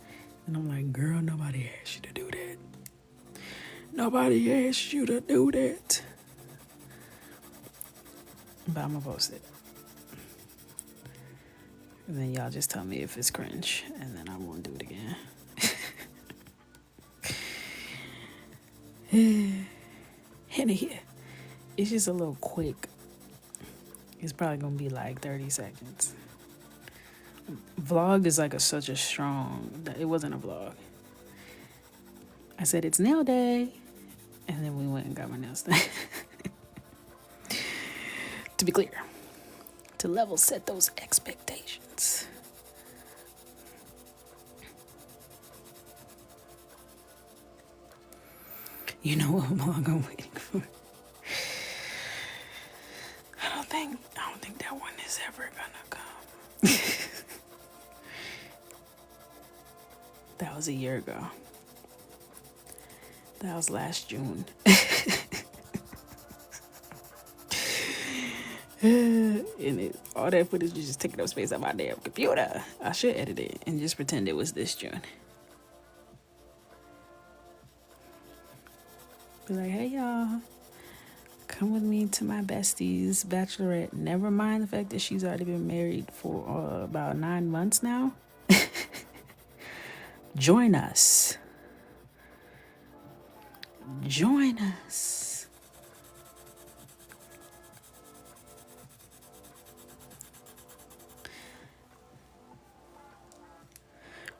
and I'm like, girl, nobody asked you to do that. Nobody asked you to do that. But I'm gonna post it. And then y'all just tell me if it's cringe, and then I won't do it again. And here, it's just a little quick. It's probably gonna be like 30 seconds. Vlog is like such a strong, it wasn't a vlog. I said it's nail day, and then we went and got my nails done. To be clear, to level set those expectations. You know what vlog I'm waiting for? I don't think that one is ever gonna come. That was a year ago. That was last June. And all that footage is just taking up space on my damn computer. I should edit it and just pretend it was this June. Be like, hey y'all, come with me to my bestie's bachelorette. Never mind the fact that she's already been married for about 9 months now. Join us. Join us.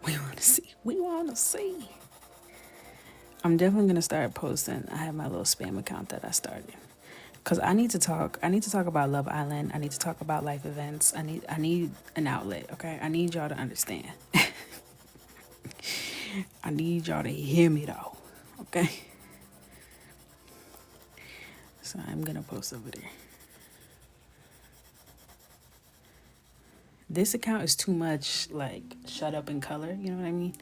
We want to see. We want to see. I'm definitely going to start posting. I have my little spam account that I started. Because I need to talk about Love Island. I need to talk about life events. I need an outlet, okay? I need y'all to understand. I need y'all to hear me, though, okay? So I'm going to post over there. This account is too much, like, shut up in color, you know what I mean?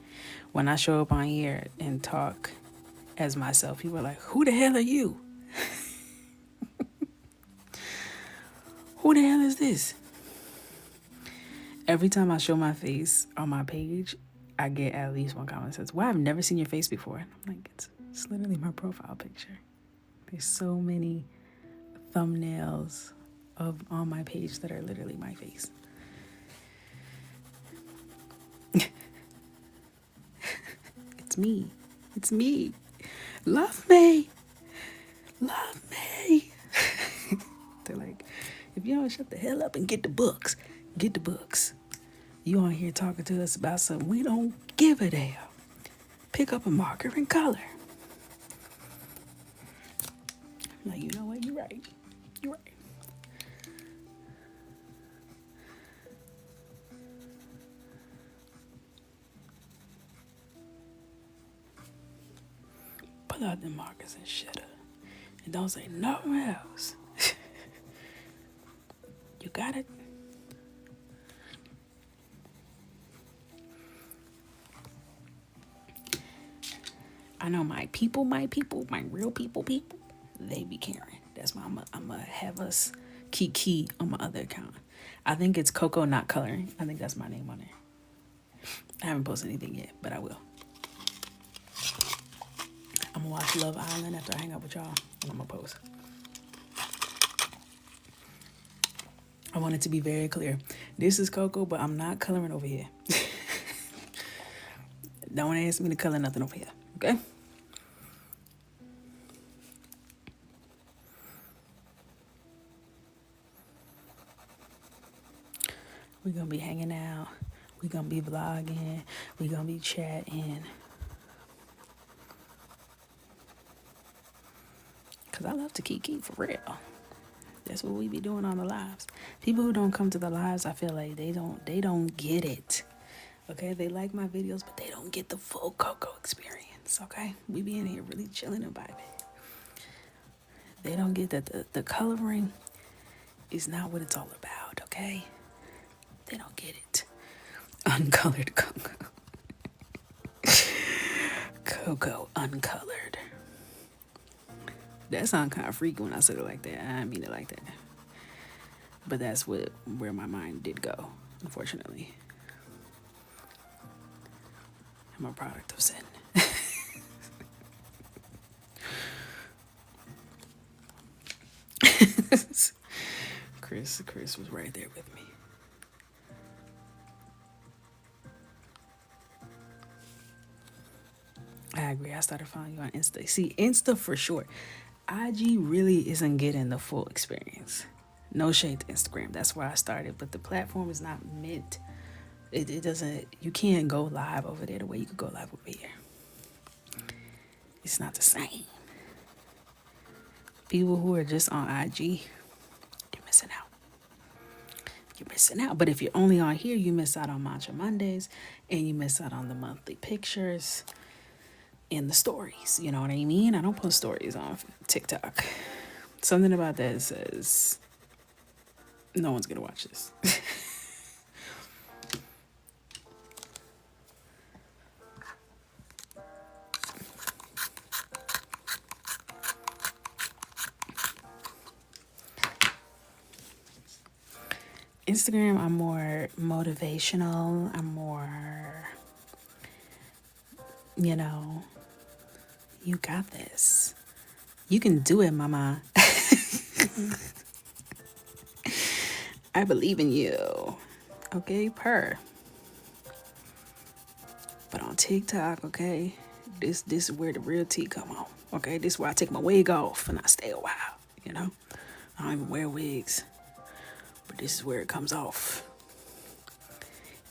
When I show up on here and talk as myself, people are like, who the hell are you? Who the hell is this? Every time I show my face on my page, I get at least one comment that says, well, I've never seen your face before. And I'm like, it's literally my profile picture. There's so many thumbnails on my page that are literally my face. It's me. It's me. Love me. Love me. They're like, if you don't shut the hell up and get the books, get the books. You on here talking to us about something we don't give a damn. Pick up a marker and color. I'm like, you know what? You're right. You're right. Pull out the markers and shut up. And don't say nothing else. You got it? I I know my real people, they be caring. That's why I'm gonna have us Kiki on my other account. I think it's Coco Not Coloring. I think that's my name on there. I haven't posted anything yet, but I will. I'm gonna watch Love Island after I hang out with y'all, and I'm gonna post. I want it to be very clear. This is Coco, but I'm not coloring over here. Don't ask me to color nothing over here, okay? We're gonna be hanging out. We're gonna be vlogging. We're gonna be chatting. Cause I love to kiki for real. That's what we be doing on the lives. People who don't come to the lives, I feel like they don't get it. Okay, they like my videos, but they don't get the full Coco experience. Okay, we be in here really chilling and vibing. They don't get that the coloring is not what it's all about. Okay, they don't get it. Uncolored Coco. Coco uncolored. That sounds kind of freaky when I said it like that. I didn't mean it like that. But that's where my mind did go, unfortunately. I'm a product of sin. Chris was right there with me. I agree. I started following you on Insta. See, Insta for sure. IG really isn't getting the full experience. No shade to Instagram. That's where I started. But the platform is not meant. It doesn't. You can't go live over there the way you could go live over here. It's not the same. People who are just on IG, you're missing out. You're missing out. But if you're only on here, you miss out on Mantra Mondays, and you miss out on the monthly pictures and the stories. You know what I mean? I don't post stories on TikTok. Something about that says no one's gonna watch this. Instagram, I'm more motivational. I'm more, you got this. You can do it, mama. I believe in you. Okay, purr. But on TikTok, okay, this is where the real tea come on. Okay, this is where I take my wig off and I stay a while, I don't even wear wigs. But this is where it comes off.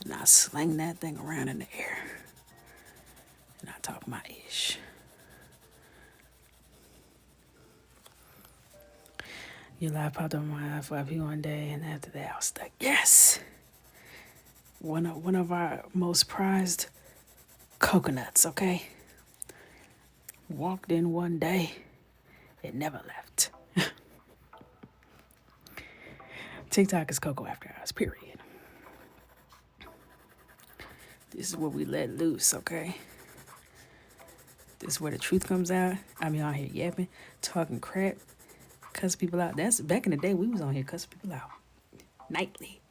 And I sling that thing around in the air. And I talk my ish. Your life popped up on my FYP one day, and after that I was like, yes! One of our most prized coconuts, okay? Walked in one day, it never left. TikTok is Coco after hours, period. This is where we let loose, okay? This is where the truth comes out. I be on here yapping, talking crap, cussing people out. That's back in the day, we was on here cussing people out. Nightly.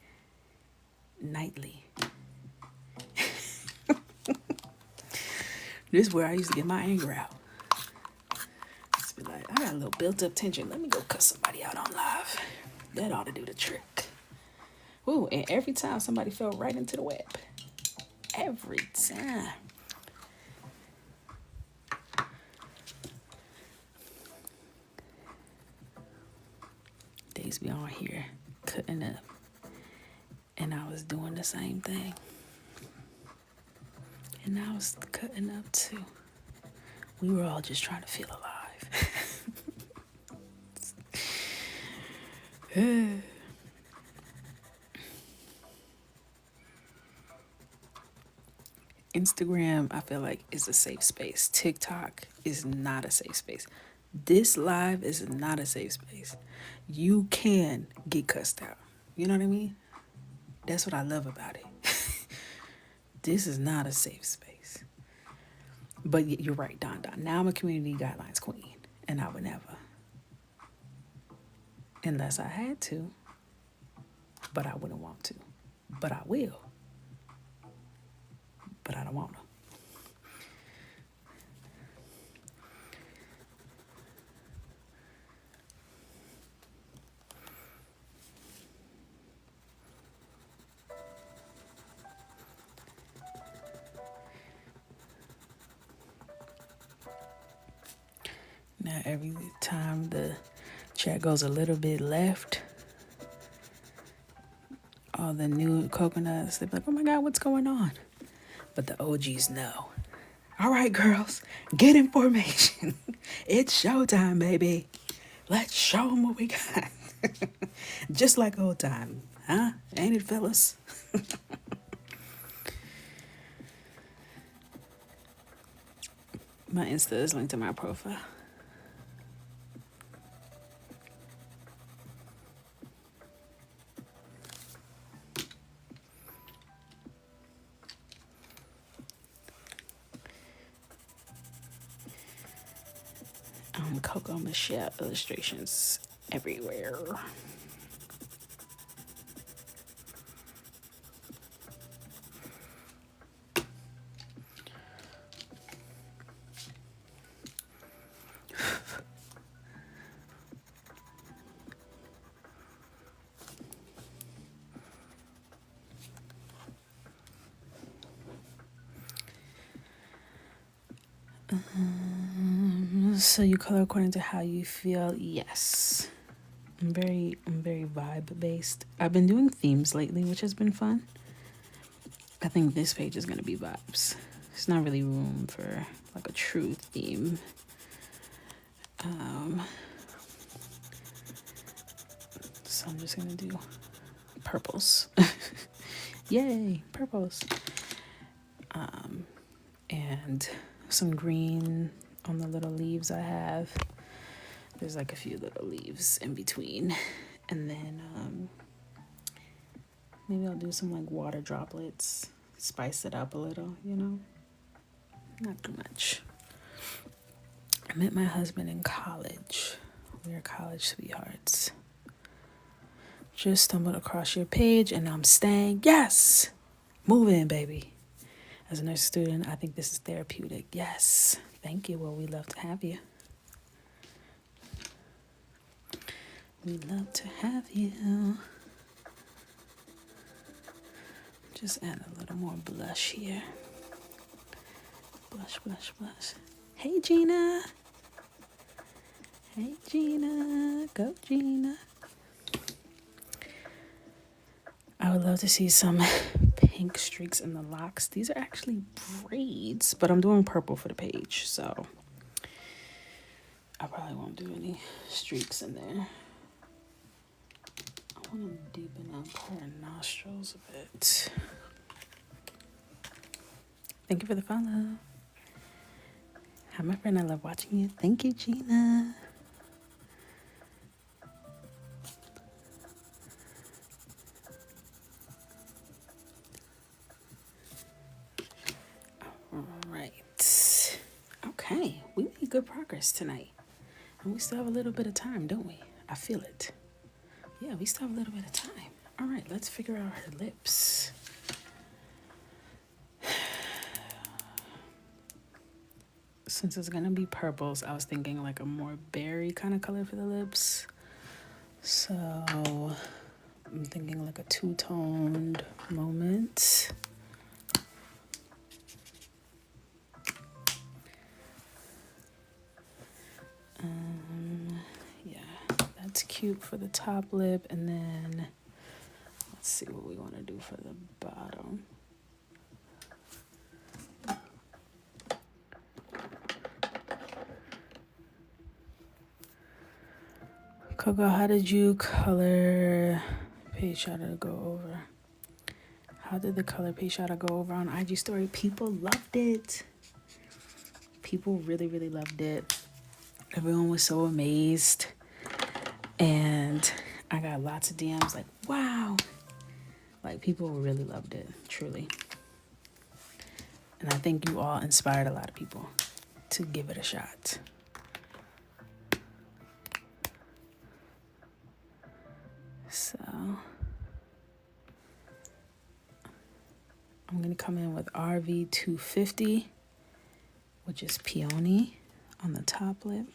This is where I used to get my anger out. Just be like, I got a little built up tension. Let me go cuss somebody out on live. That ought to do the trick. Ooh, and every time somebody fell right into the web. Every time. They used to be on here cutting up. And I was doing the same thing. And I was cutting up too. We were all just trying to feel alive. Instagram, I feel like, is a safe space. TikTok is not a safe space. This live is not a safe space. You can get cussed out. You know what I mean? That's what I love about it. This is not a safe space. But you're right, Don. Now I'm a community guidelines queen, and I would never, unless I had to, but I wouldn't want to. But I will, but I don't want to. Now, every time the chat goes a little bit left, all the new coconuts, they're like, oh my God, what's going on? But the OGs know. All right, girls, get in formation. It's showtime, baby. Let's show them what we got. Just like old time, huh? Ain't it, fellas? My Insta is linked to my profile. Coco Michelle illustrations everywhere. So you color according to how you feel? Yes. I'm very vibe based. I've been doing themes lately, which has been fun. I think this page is gonna be vibes. There's not really room for like a true theme. So I'm just gonna do purples. Yay, purples. And some green on the little leaves I have. There's like a few little leaves in between. And then maybe I'll do some like water droplets, spice it up a little, you know? Not too much. I met my husband in college. We are college sweethearts. Just stumbled across your page and I'm staying. Yes! Move in, baby. As a nurse student, I think this is therapeutic. Yes. Thank you. Well, we'd love to have you. We'd love to have you. Just add a little more blush here. Blush, blush, blush. Hey, Gina. Hey, Gina. Go, Gina. I would love to see some pink streaks in the locks. These are actually braids, but I'm doing purple for the page, so I probably won't do any streaks in there. I want to deepen up her nostrils a bit. Thank you for the follow. Hi, my friend. I love watching you. Thank you, Gina. Okay, we made good progress tonight. And we still have a little bit of time, don't we? I feel it. Yeah, we still have a little bit of time. All right, let's figure out her lips. Since it's gonna be purples, I was thinking like a more berry kind of color for the lips. So I'm thinking like a two-toned moment. That's cute for the top lip, and then let's see what we want to do for the bottom. Coco, how did you color page shadow go over? How did the color page shadow go over on IG story? People loved it. People really loved it. Everyone was so amazed. And I got lots of DMs like, wow. Like, people really loved it, truly. And I think you all inspired a lot of people to give it a shot. So I'm going to come in with RV 250, which is peony on the top lip.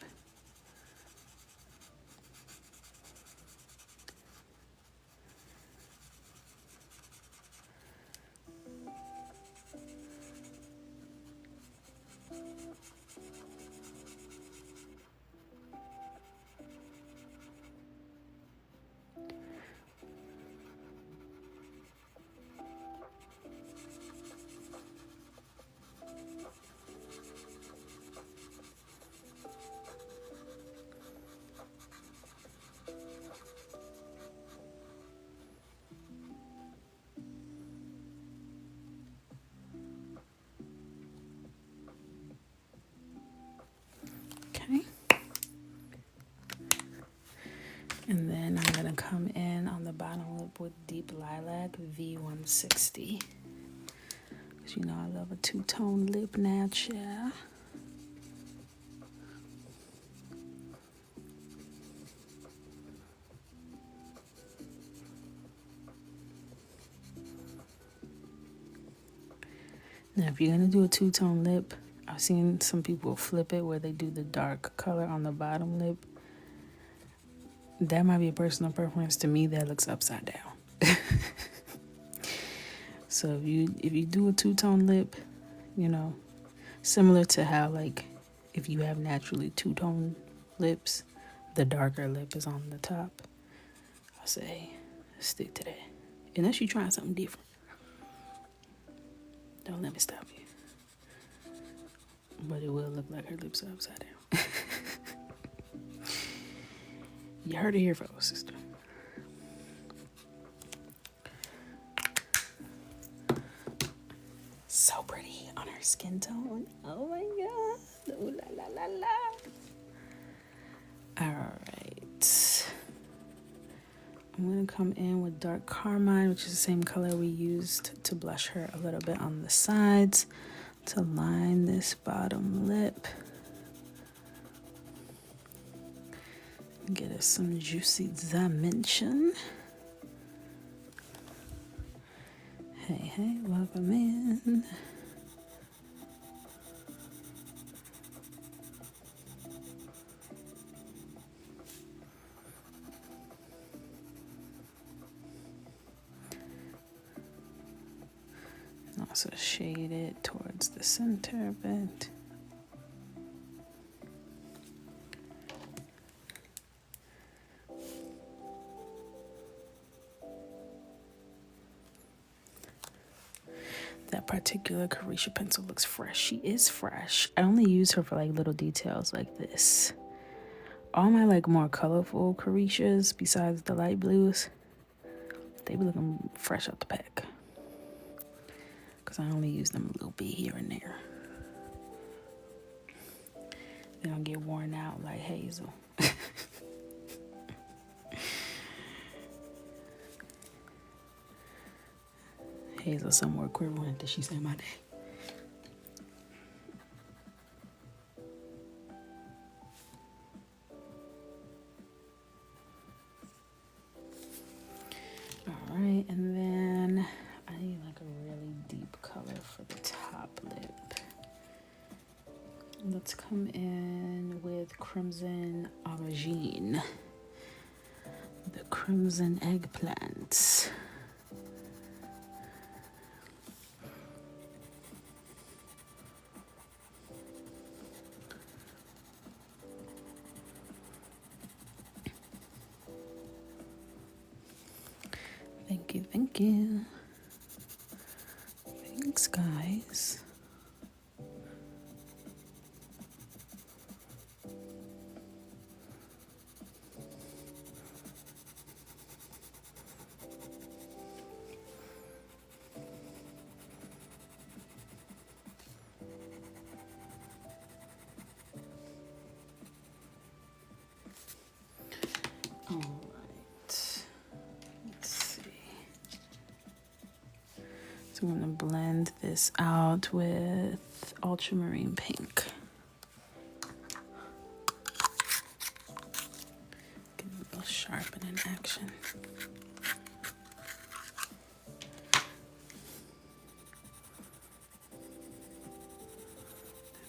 Okay. And then I'm going to come in on the bottom lip with Deep Lilac V160. Because you know I love a two-tone lip now, child. Now, if you're going to do a two-tone lip, I've seen some people flip it where they do the dark color on the bottom lip. That might be a personal preference. To me, that looks upside down. So if you do a two-tone lip, you know, similar to how, like, if you have naturally two-tone lips, the darker lip is on the top. I say stick to that. Unless you're trying something different. Don't let me stop you. But it will look like her lips are upside down. You heard it here first, sister. So pretty on her skin tone. Oh my god. Ooh la la la la. Alright. I'm going to come in with Dark Carmine, which is the same color we used to blush her a little bit on the sides to line this bottom lip. Get us some juicy dimension. Hey, hey, welcome in. Also shade it towards the center a bit. That particular Carisha pencil looks fresh. She is fresh. I only use her for like little details like this. All my like more colorful Carishas, besides the light blues, they be looking fresh out the pack. Because I only use them a little bit here and there. They don't get worn out like Hazel. Hazel somewhere equivalent that she said my day. All right, and then I need like a really deep color for the top lip. Let's come in with Crimson Aubergine. The Crimson Eggplant. Thank you, thank you. Thanks, guys. All right. Let's see. So I'm going to blend this out with ultramarine pink. Get a little sharpen in action.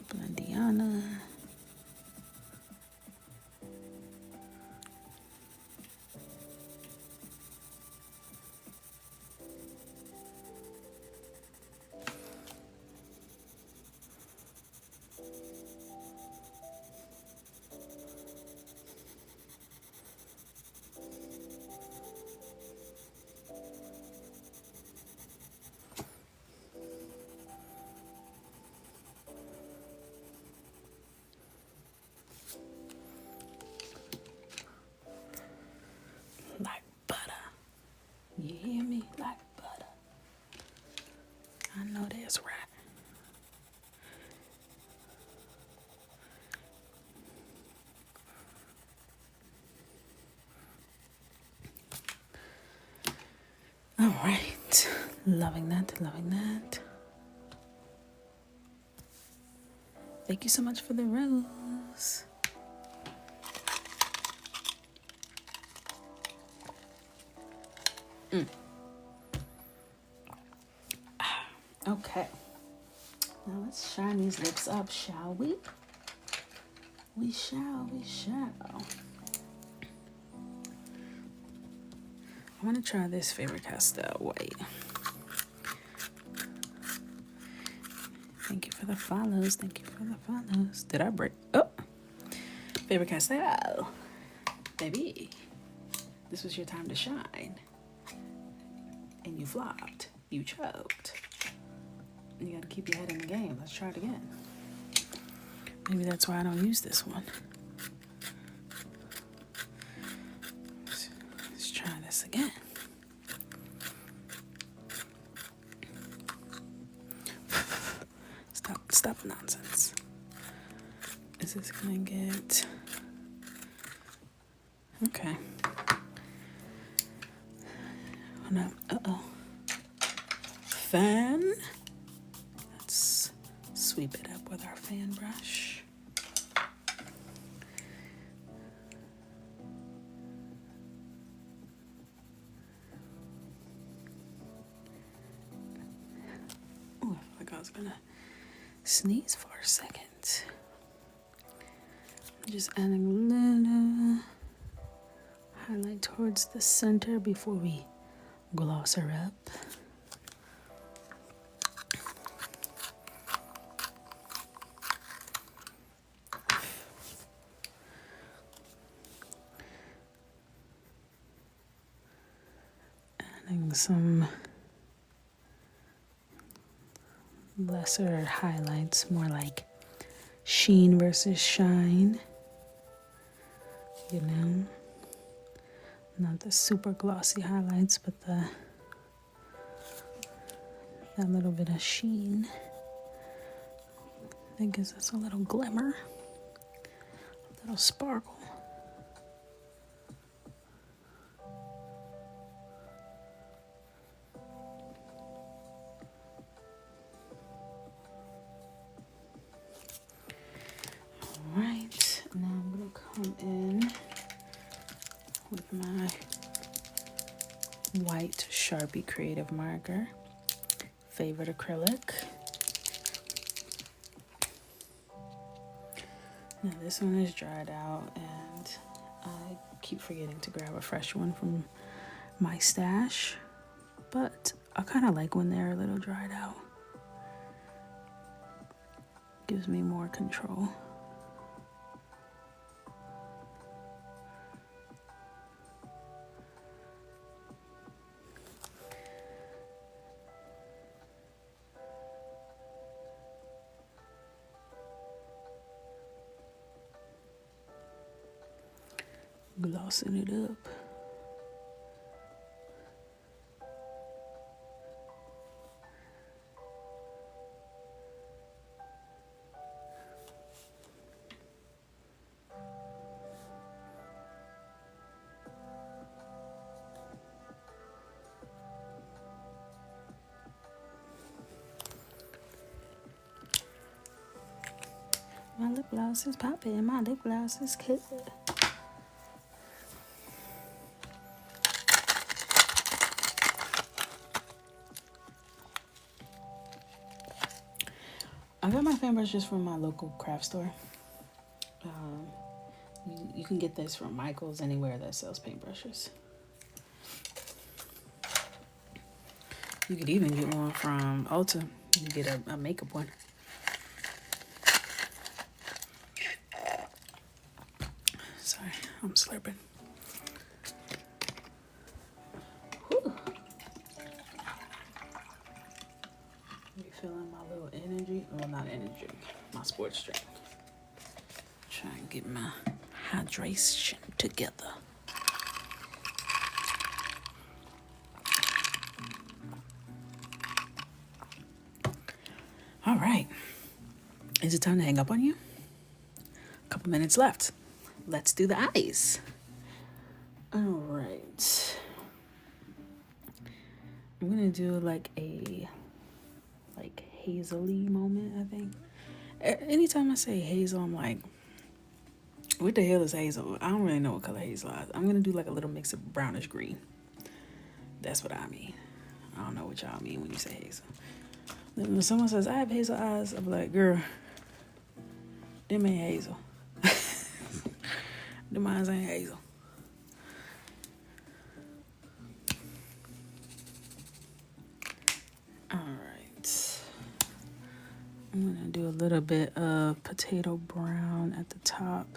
Blendiana. Like butter. You hear me? Like butter. I know that's right. All right. Loving that, loving that. Thank you so much for the rose. Okay. Now let's shine these lips up, shall we? We shall, we shall. I want to try this Faber-Castell white. Thank you for the follows. Thank you for the follows. Did I break? Oh, Faber-Castell. Baby, this was your time to shine. And you flopped. You choked. You gotta keep your head in the game. Let's try it again. Maybe that's why I don't use this one. Let's try this again. Stop nonsense. Is this gonna get... Okay. Uh-oh. Fan. Let's sweep it up with our fan brush. Oh, I feel like I was gonna sneeze for a second. Just adding a little highlight towards the center before we gloss her up. Adding some lesser highlights, more like sheen versus shine, you know, not the super glossy highlights, but that little bit of sheen that gives us a little glimmer, a little sparkle. Right, now I'm gonna come in with my white Sharpie Creative Marker, favorite acrylic. Now this one is dried out and I keep forgetting to grab a fresh one from my stash, but I kind of like when they're a little dried out. Gives me more control. Glossing it up. My lip gloss is popping. My lip gloss is good. I got my fan brushes from my local craft store. You can get this from Michael's, anywhere that sells paintbrushes. You could even get one from Ulta. You can get a makeup one. Sorry, I'm slurping. Whew. Refilling my little energy. Well, not energy, my sports drink. Try and get my hydration together. All right. Is it time to hang up on you? A couple minutes left. Let's do the eyes. All right. I'm gonna do like a hazily moment, I think. Anytime I say hazel, I'm like, what the hell is hazel? I don't really know what color hazel is. I'm gonna do like a little mix of brownish green. That's what I mean. I don't know what y'all mean when you say hazel. When someone says, I have hazel eyes, I'm like, girl, them ain't hazel. Them eyes ain't hazel. All right. I'm gonna do a little bit of potato brown at the top.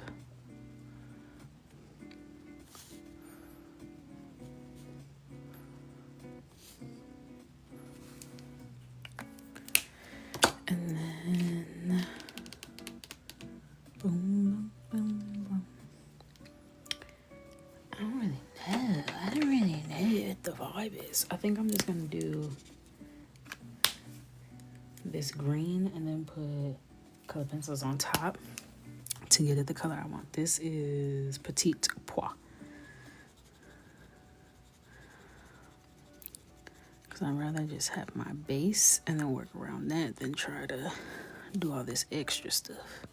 And then boom, boom, boom. I don't really know. I don't really know what the vibe is. I think I'm just gonna do this green and then put color pencils on top to get it the color I want. This is Petite Pois. Because I'd rather just have my base and then work around that than try to do all this extra stuff.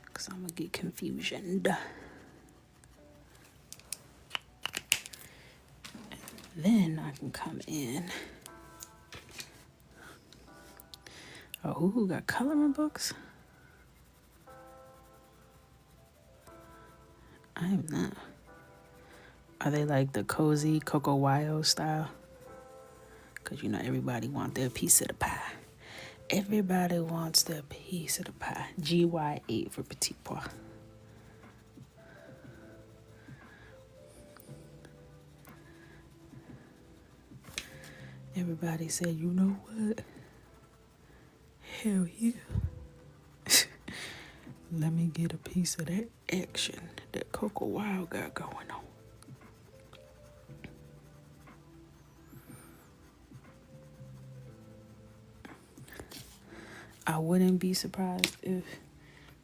Because I'm going to get confusion. Then I can come in. Ohuhu got coloring books? I am not. Are they like the cozy Coco Wyo style? Because you know everybody want their piece of the pie. Everybody wants their piece of the pie. GY8 for Petite Pois. Everybody said, you know what? Hell yeah. Let me get a piece of that action that Coco Wyo got going on. I wouldn't be surprised if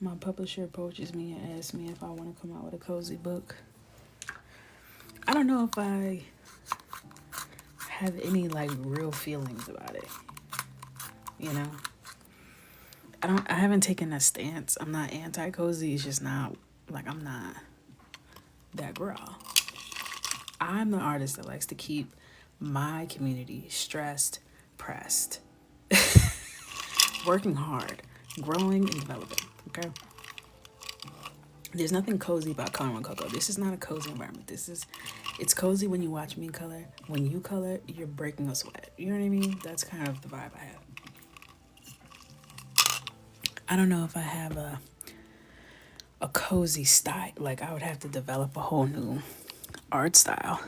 my publisher approaches me and asks me if I want to come out with a cozy book. I don't know if I have any like real feelings about it. You know? I haven't taken a stance. I'm not anti-cozy. It's just not like I'm not that girl. I'm the artist that likes to keep my community stressed, pressed, working hard, growing and developing, okay? There's nothing cozy about coloring Coco. This is not a cozy environment. It's cozy when you watch me color. When you color, you're breaking a sweat. You know what I mean? That's kind of the vibe I have. I don't know if I have a cozy style. Like, I would have to develop a whole new art style.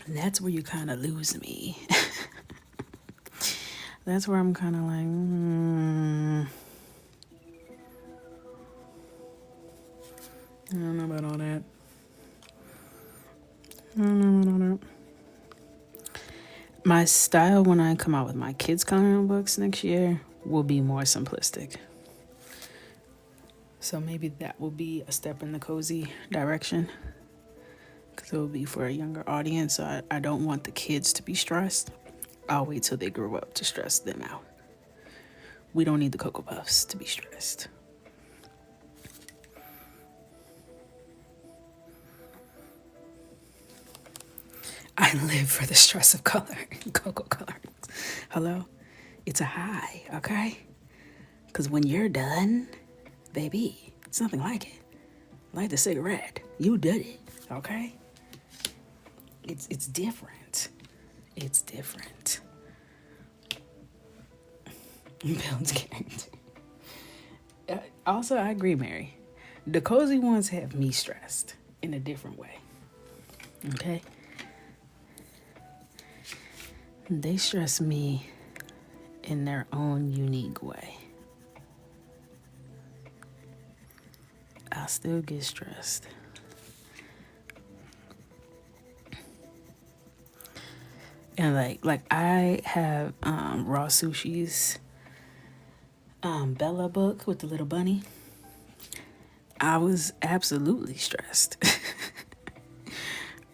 And that's where you kind of lose me. That's where I'm kind of like, I don't know about all that. My style when I come out with my kids' coloring books next year will be more simplistic. So maybe that will be a step in the cozy direction. Because it will be for a younger audience. So I don't want the kids to be stressed. I'll wait till they grow up to stress them out. We don't need the Cocoa Puffs to be stressed. I live for the stress of cocoa coloring. Hello? It's a high, okay? Because when you're done, baby, it's nothing like it. Light the cigarette. You did it, okay? It's different. It's different. Builds character. Also, I agree, Mary. The cozy ones have me stressed in a different way. Okay? They stress me in their own unique way. I still get stressed. And like I have Raw Sushi's Bella book with the little bunny. I was absolutely stressed.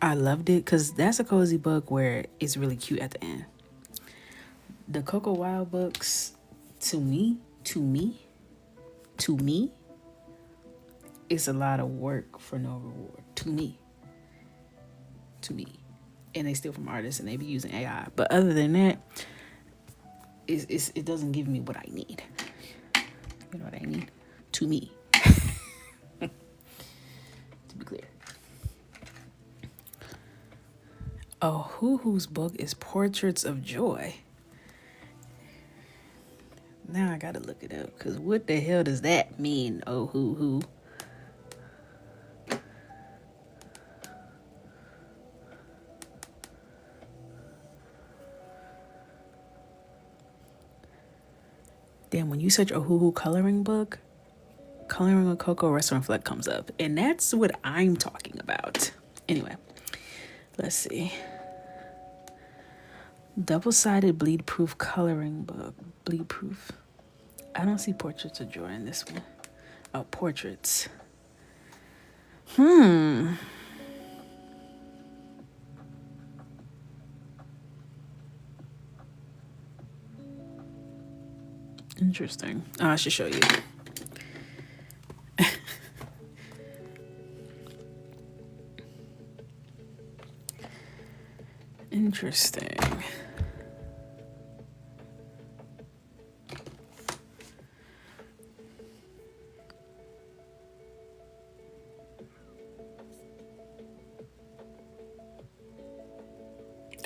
I loved it because that's a cozy book where it's really cute at the end. The Coco Wild books, to me, it's a lot of work for no reward. To me. And they steal from artists and they be using AI. But other than that, it doesn't give me what I need. You know what I mean? To me. To be clear. Ohuhu's book is Portraits of Joy. Now I gotta look it up, because what the hell does that mean, Ohuhu? Damn, when you search Ohuhu coloring book, Coloring a Cocoa Restaurant Fleck comes up. And that's what I'm talking about. Anyway, let's see. Double-sided bleed-proof coloring book. Bleed-proof. I don't see Portraits of Joy in this one. Oh, portraits. Interesting. Oh, I should show you. Interesting.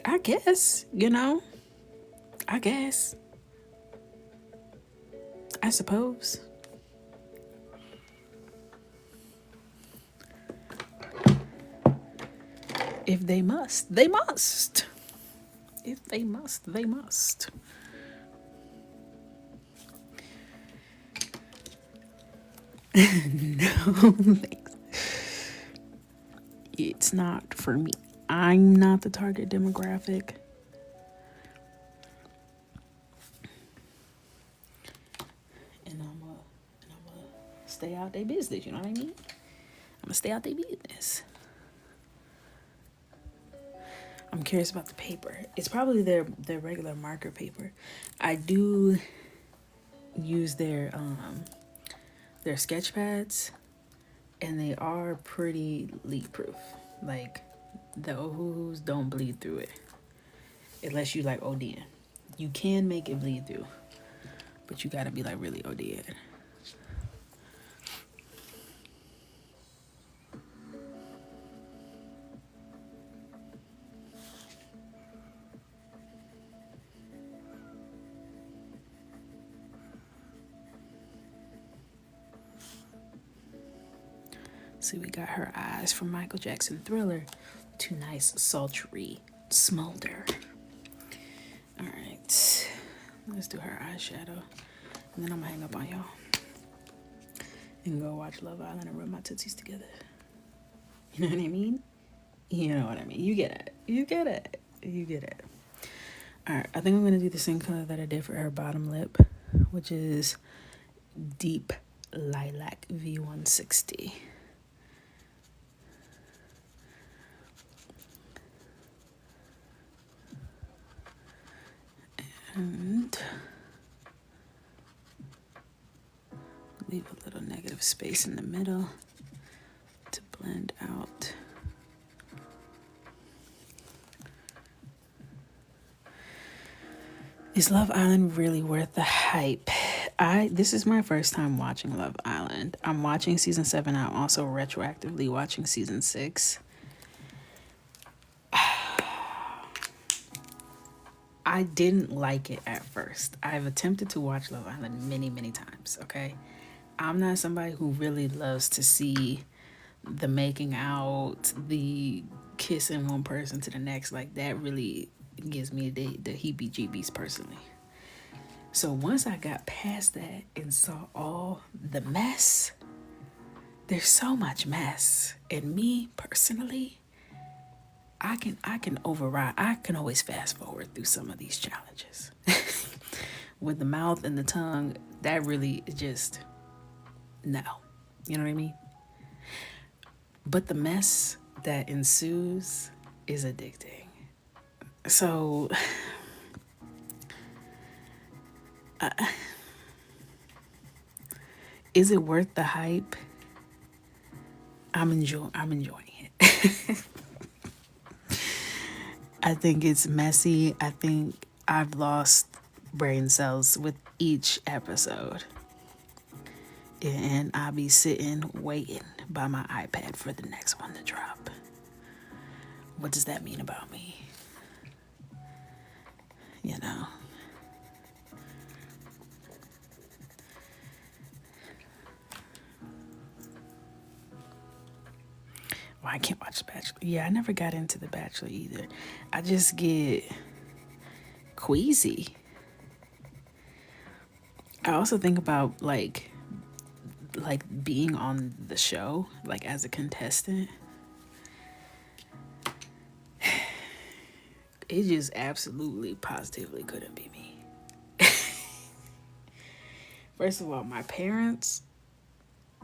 I guess, I guess. I suppose. If they must, they must. If they must, they must. No, thanks. It's not for me. I'm not the target demographic. And I'm gonna stay out their business, you know what I mean? I'm gonna stay out their business. I'm curious about the paper. It's probably their regular marker paper. I do use their sketch pads, and they are pretty leak proof. Like the Ohuhus don't bleed through it unless you like ODing. You can make it bleed through, but you gotta be like really ODing. See, we got her eyes from Michael Jackson Thriller. Too nice, sultry smolder. All right, let's do her eyeshadow, and then I'm gonna hang up on y'all and go watch Love Island and rub my tootsies together. You know what I mean? You know what I mean. You get it. You get it. You get it. All right, I think I'm gonna do the same color that I did for her bottom lip, which is Deep Lilac V160. And enough space in the middle to blend out. Is Love Island really worth the hype? This is my first time watching Love Island. I'm watching season 7. I'm also retroactively watching season 6. I didn't like it at first. I've attempted to watch Love Island many, many times, okay? I'm not somebody who really loves to see the making out, the kissing one person to the next. Like, that really gives me the heebie-jeebies personally. So once I got past that and saw all the mess, there's so much mess. And me, personally, I can override. I can always fast forward through some of these challenges. With the mouth and the tongue, that really just, no. You know what I mean? But the mess that ensues is addicting. So, is it worth the hype? I'm enjoying it. I think it's messy. I think I've lost brain cells with each episode. And I'll be sitting waiting by my iPad for the next one to drop. What does that mean about me? You know? Well, I can't watch The Bachelor. Yeah, I never got into The Bachelor either. I just get queasy. I also think about like being on the show, like as a contestant. It just absolutely, positively couldn't be me. First of all, my parents,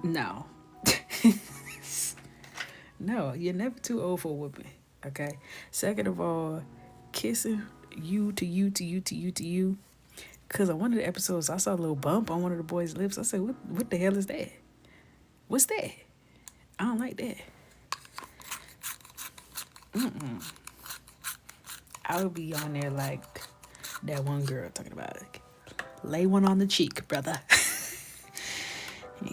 no. No, you're never too old for whooping, okay? Second of all, kissing you to you to you to you to you. Because on one of the episodes, I saw a little bump on one of the boys' lips. I said, what the hell is that? What's that? I don't like that. I would be on there like that one girl talking about it. Lay one on the cheek, brother.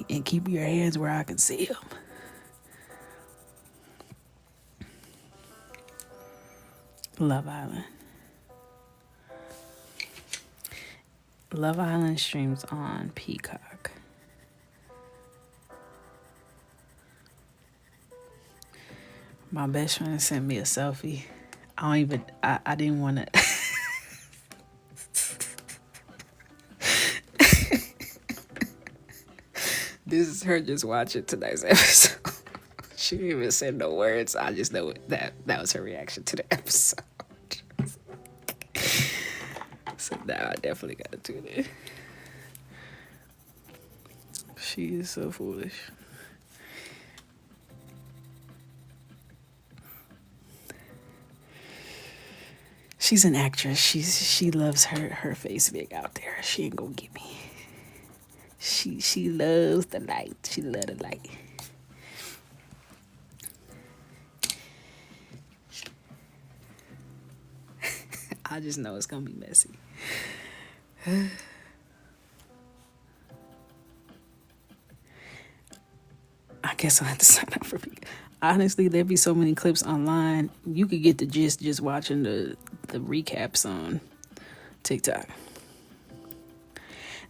And keep your hands where I can see them. Love Island. Love Island streams on Peacock. My best friend sent me a selfie. I didn't want to. This is her just watching tonight's episode. She didn't even say no words. I just know that was her reaction to the episode. So now I definitely got to tune in. She is so foolish. She's an actress. She loves her face being out there. She ain't gonna get me. She loves the light. She loves the light. I just know it's gonna be messy. I guess I'll have to sign up for it. Honestly, there'd be so many clips online. You could get the gist just watching the recaps on TikTok.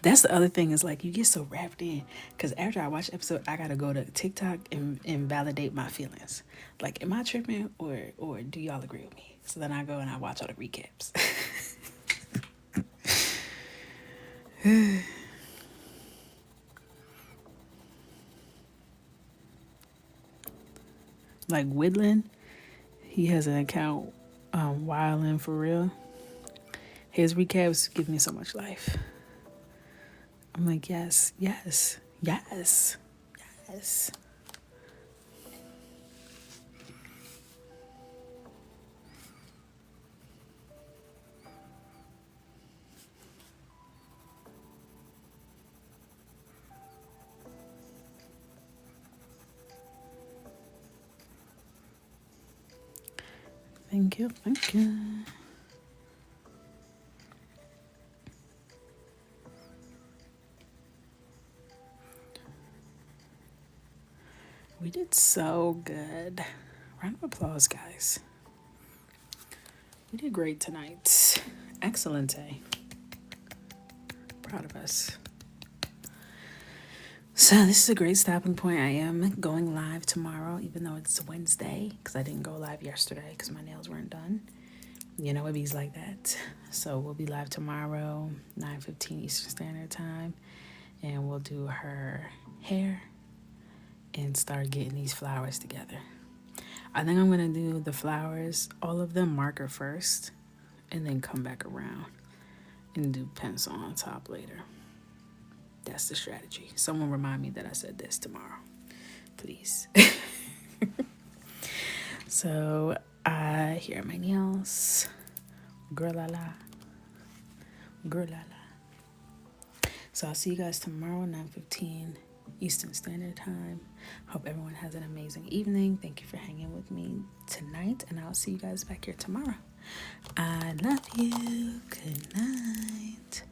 That's the other thing, is like you get so wrapped in, because after I watch the episode, I gotta go to TikTok and validate my feelings. Like, am I tripping or do y'all agree with me? So then I go and I watch all the recaps. Like Woodland, he has an account, Wildin' for real. His recaps give me so much life. I'm like, yes, yes, yes, yes. Thank you. Thank you. We did so good. Round of applause, guys. We did great tonight. Excellent. Proud of us. So this is a great stopping point. I am going live tomorrow, even though it's Wednesday, because I didn't go live yesterday because my nails weren't done. You know, it be like that. So we'll be live tomorrow, 9:15 Eastern Standard Time, and we'll do her hair and start getting these flowers together. I think I'm going to do the flowers, all of them marker first, and then come back around and do pencil on top later. That's the strategy. Someone remind me that I said this tomorrow, please. So, here are my nails. Girl la la. Girl la la. So I'll see you guys tomorrow, 9:15 Eastern Standard Time. Hope everyone has an amazing evening. Thank you for hanging with me tonight, and I'll see you guys back here tomorrow. I love you. Good night.